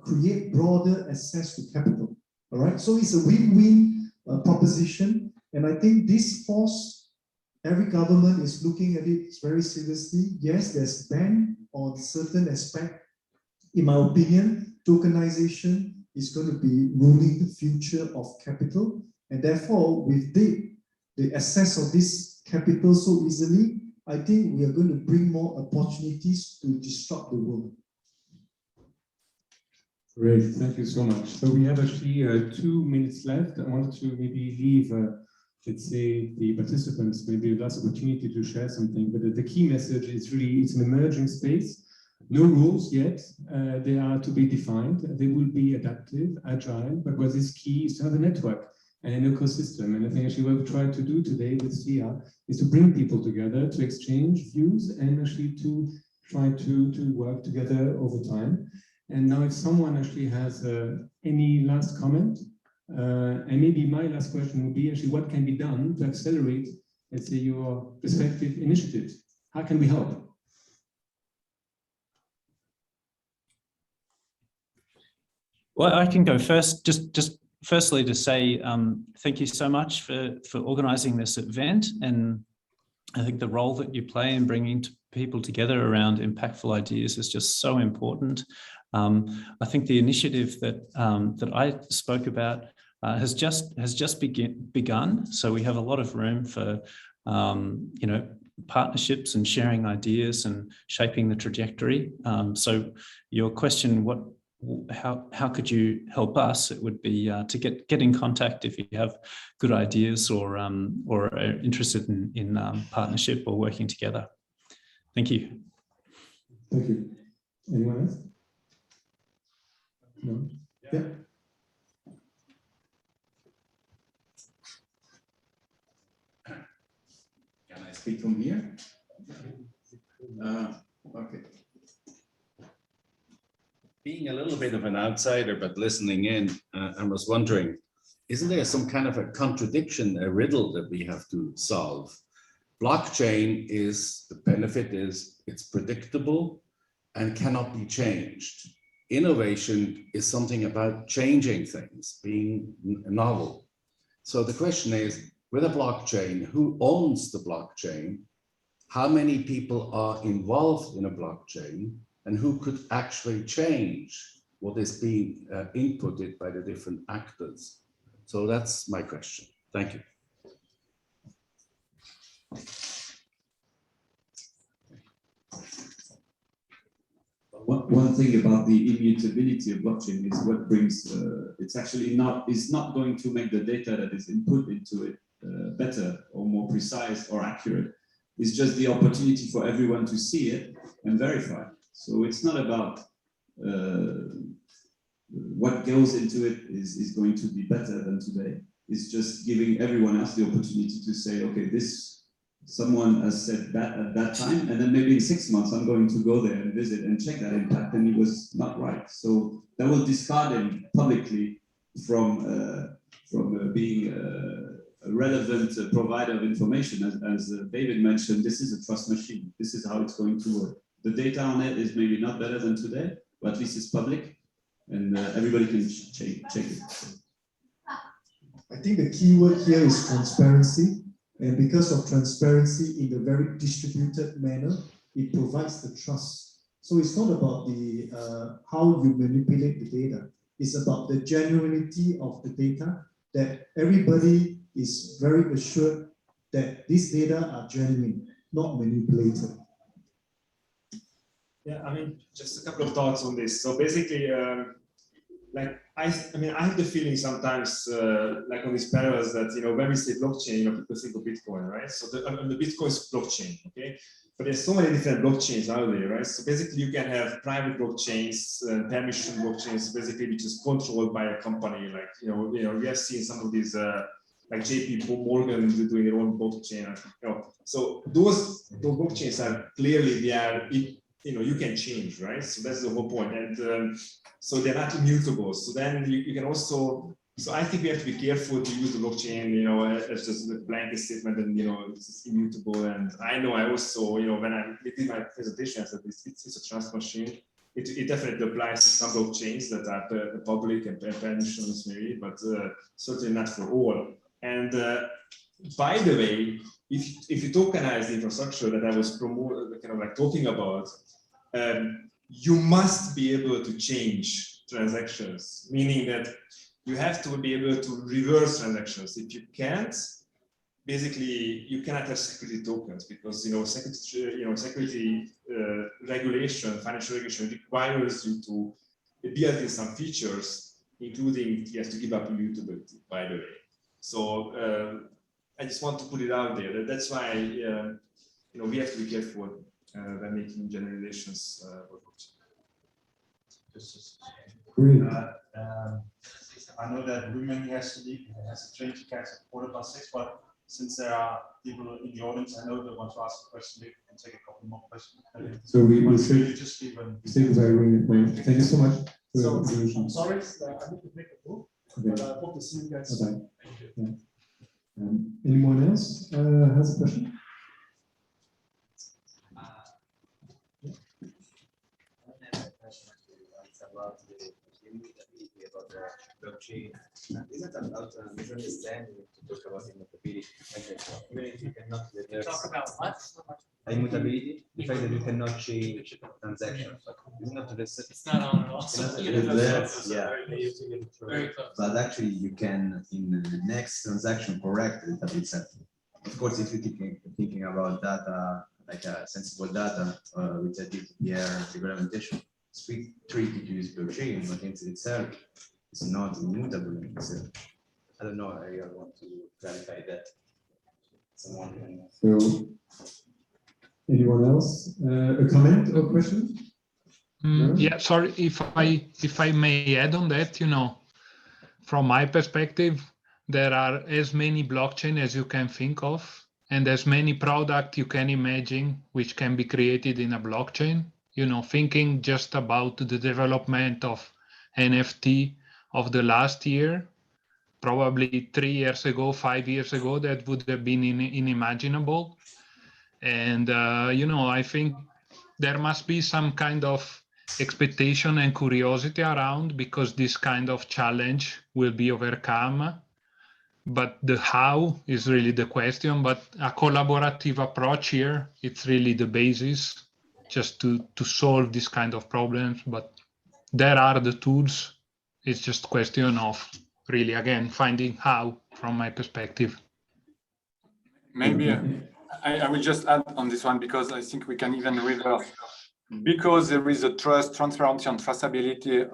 create broader access to capital. All right, so it's a win-win proposition, and I think this force, every government is looking at it very seriously. Yes, there's ban on certain aspect. In my opinion, tokenization is going to be ruling the future of capital, and therefore, with the access of this capital so easily, I think we are going to bring more opportunities to disrupt the world. Great, thank you so much. So we have actually 2 minutes left. I wanted to maybe leave, let's say, the participants maybe the last opportunity to share something. But the key message is really, it's an emerging space. No rules yet. They are to be defined. They will be adaptive, agile. But what is key is to have a network and an ecosystem. And I think actually what we try to do today with SIIA is to bring people together, to exchange views, and actually to try to work together over time. And now if someone actually has any last comment, and maybe my last question would be actually what can be done to accelerate, let's say, your respective initiatives? How can we help? Well, I can go first. Just firstly to say thank you so much for organizing this event, and I think the role that you play in bringing people together around impactful ideas is just so important. I think the initiative that I spoke about has just begun. So we have a lot of room for partnerships and sharing ideas and shaping the trajectory. So your question, how could you help us? It would be to get in contact if you have good ideas or are interested in partnership or working together. Thank you. Thank you. Anyone else? No? Yeah. Can I speak from here? Okay. Being a little bit of an outsider, but listening in, I was wondering, isn't there some kind of a contradiction, a riddle that we have to solve? Blockchain the benefit is it's predictable and cannot be changed. Innovation is something about changing things, being novel. So the question is, with a blockchain, who owns the blockchain? How many people are involved in a blockchain? And who could actually change what is being inputted by the different actors? So that's my question. Thank you. One thing about the immutability of blockchain is what brings, it's not going to make the data that is input into it better or more precise or accurate. It's just the opportunity for everyone to see it and verify. So it's not about what goes into it is going to be better than today. It's just giving everyone else the opportunity to say, okay, this someone has said that at that time, and then maybe in 6 months I'm going to go there and visit and check that impact, and it was not right. So that will discard him publicly from being a relevant provider of information. As David mentioned, this is a trust machine. This is how it's going to work. The data on it is maybe not better than today, but at least it's public, and everybody can check it. I think the key word here is transparency. And because of transparency in a very distributed manner, it provides the trust. So it's not about the how you manipulate the data. It's about the genuinity of the data, that everybody is very assured that these data are genuine, not manipulated. Yeah, I mean, just a couple of thoughts on this. So basically, I have the feeling sometimes, like on these parallels, that when we say blockchain, people think of Bitcoin, right? So the Bitcoin is blockchain, okay? But there's so many different blockchains out there, right? So basically, you can have private blockchains, permission blockchains, basically, which is controlled by a company. Like we have seen some of these, like JP Morgan doing their own blockchain. So those blockchains are clearly you can change, right? So that's the whole point. And so they're not immutable. So then you can also, so I think we have to be careful to use the blockchain, as just a blanket statement and, it's immutable. And I also, when I did my presentation, I said it's a trust machine. It definitely applies to some blockchains that are public and permissions maybe, but certainly not for all. And by the way, if you tokenize the infrastructure that I was talking about, you must be able to change transactions, meaning that you have to be able to reverse transactions. If you can't, basically you cannot have security tokens, because security regulation, financial regulation requires you to build in some features, including you have to give up immutability, by the way. So I just want to put it out there. That's why we have to be careful when making generalizations. Great. I know that Rumen has to leave. He has a train to catch at 6:15, but since there are people in the audience, I know they want to ask a question. We can take a couple more questions. So we really just leave them. Thank you so much. So I'm sorry, I need to make a move, but I hope to see you guys. Okay. Yeah. Anyone else has a question? About the immutability about the blockchain. Isn't about misunderstanding to talk about immutability? Even if you cannot Talk about what? Immutability, the fact that you cannot change transactions. It's not It's not on at all. Yeah. But actually, you can in the next transaction correct it itself. Of course, if you're thinking about data, like sensible data, which I did here, regulation. It's tricky to use blockchain, but in itself, it's not immutable in itself. I don't know. I want to clarify that. Someone can. So, anyone else? A comment or question? No? Yeah, sorry if I may add on that. From my perspective, there are as many blockchain as you can think of, and as many products you can imagine which can be created in a blockchain. Thinking just about the development of NFT of the last year, probably 3 years ago, 5 years ago, that would have been unimaginable. And, I think there must be some kind of expectation and curiosity around, because this kind of challenge will be overcome. But the how is really the question, but a collaborative approach here, it's really the basis just to solve this kind of problems. But there are the tools. It's just a question of really, again, finding how from my perspective. Maybe I will just add on this one, because I think we can even reverse. Because there is a trust, transparency, and traceability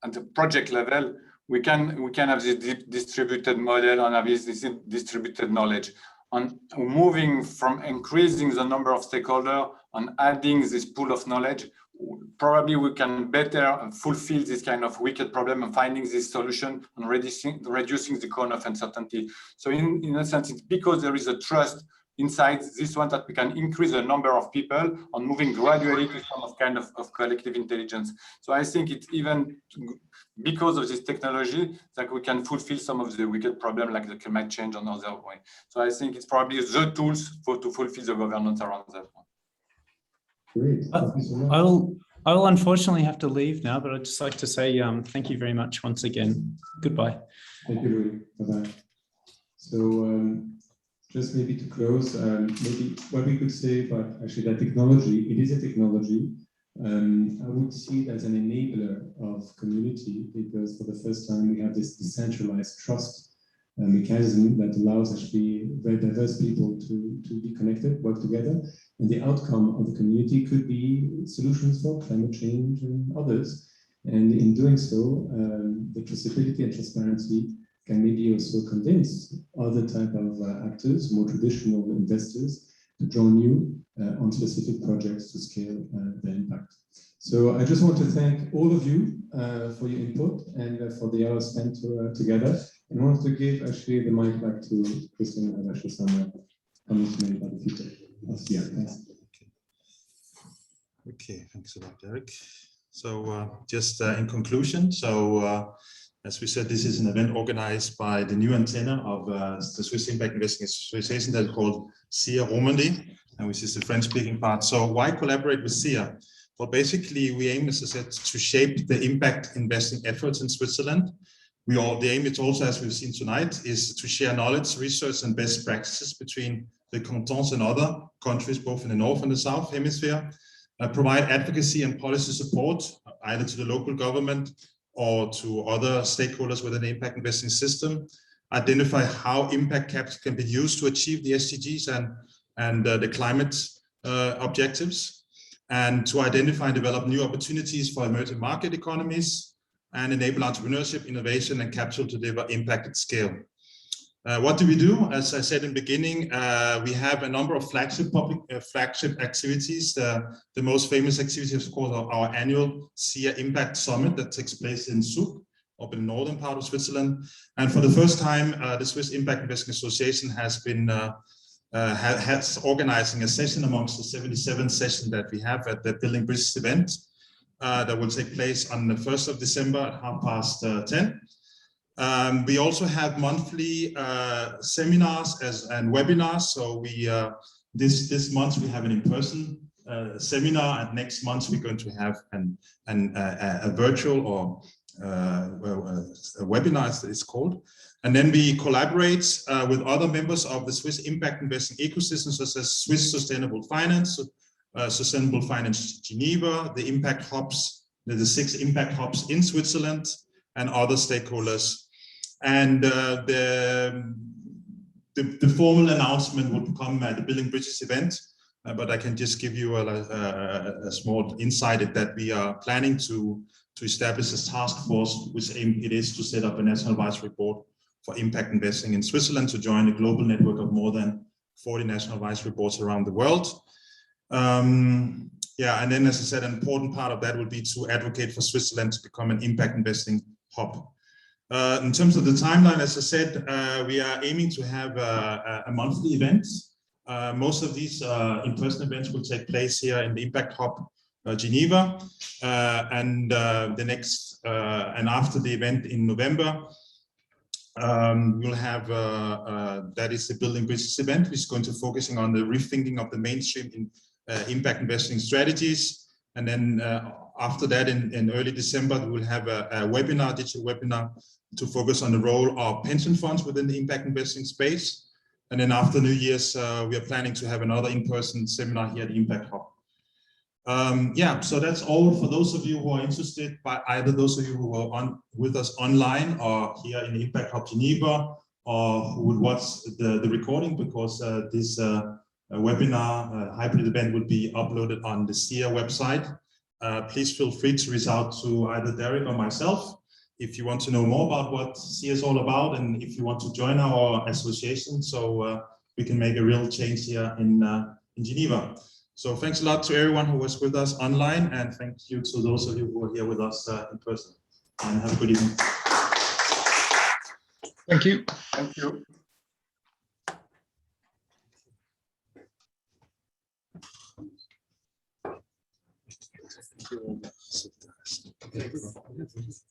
at the project level, we can have this distributed model and have this distributed knowledge. On moving from increasing the number of stakeholders and adding this pool of knowledge, probably we can better fulfill this kind of wicked problem and finding this solution and reducing the cone of uncertainty. So in a sense, it's because there is a trust inside this one that we can increase the number of people and moving gradually to some kind of collective intelligence. So I think it's even because of this technology that we can fulfill some of the wicked problem like the climate change and other way. So I think it's probably the tools to fulfill the governance around that one. Great. I will unfortunately have to leave now, but I'd just like to say thank you very much once again. Goodbye. Thank you, Louis. Bye-bye. So just maybe to close, maybe what we could say about actually that technology, it is a technology. I would see it as an enabler of community, because for the first time we have this decentralized trust mechanism that allows actually very diverse people to be connected, work together, and the outcome of the community could be solutions for climate change and others. And in doing so, the traceability and transparency can maybe also convince other type of actors, more traditional investors, to join you on specific projects to scale the impact. So I just want to thank all of you for your input and for the hours spent together. And I want to give actually the mic back to Christian and actually some comments made by the future. Yeah, thanks. Okay, thanks a lot, Derek. So just in conclusion, so as we said, this is an event organized by the new antenna of the Swiss Impact Investing Association that's called SIIA Romandy, and which is the French-speaking part. So why collaborate with SIIA? Well, basically, we aim, as I said, to shape the impact investing efforts in Switzerland. The aim is also, as we've seen tonight, is to share knowledge, research, and best practices between the cantons and other countries, both in the North and the South Hemisphere, provide advocacy and policy support, either to the local government or to other stakeholders within the impact investing system, identify how impact capital can be used to achieve the SDGs and the climate objectives, and to identify and develop new opportunities for emerging market economies, and enable entrepreneurship, innovation, and capital to deliver impact at scale. What do we do? As I said in the beginning, we have a number of flagship activities. The most famous activity, of course, our annual SIIA Impact Summit that takes place in Zug, up in the northern part of Switzerland. And for the first time, the Swiss Impact Investing Association has been organizing a session amongst the 77 sessions that we have at the Building Bridges event that will take place on the 1st of December at 10:30. We also have monthly seminars and webinars. So we this month we have an in-person seminar, and next month we're going to have a virtual or a webinar, as it's called. And then we collaborate with other members of the Swiss impact investing ecosystem, such as Swiss Sustainable Finance, Sustainable Finance Geneva, the impact hubs, the 6 impact hubs in Switzerland, and other stakeholders. And the formal announcement will come at the Building Bridges event, but I can just give you a small insight that we are planning to establish a task force, which aim it is to set up a national advisory board for impact investing in Switzerland to join a global network of more than 40 national advisory boards around the world. Yeah, and then, as I said, an important part of that will be to advocate for Switzerland to become an impact investing hub. In terms of the timeline, as I said, we are aiming to have a monthly event. Most of these in-person events will take place here in the Impact Hub, Geneva, and the next and after the event in November, we'll have that is the Building Bridges event, which is going to focusing on the rethinking of the mainstream in impact investing strategies. And then after that, in early December, we'll have a webinar, digital webinar, to focus on the role of pension funds within the impact investing space. And then after New Year's, we are planning to have another in-person seminar here at the Impact Hub. Yeah, so that's all for those of you who are interested, by either those of you who are on with us online or here in the Impact Hub Geneva, or who would watch the recording, because this webinar hybrid event will be uploaded on the SIIA website. Please feel free to reach out to either Derek or myself if you want to know more about what SIIA is all about, and if you want to join our association, so we can make a real change here in Geneva. So thanks a lot to everyone who was with us online, and thank you to those of you who are here with us in person. And have a good evening. Thank you. Thank you. Thank you.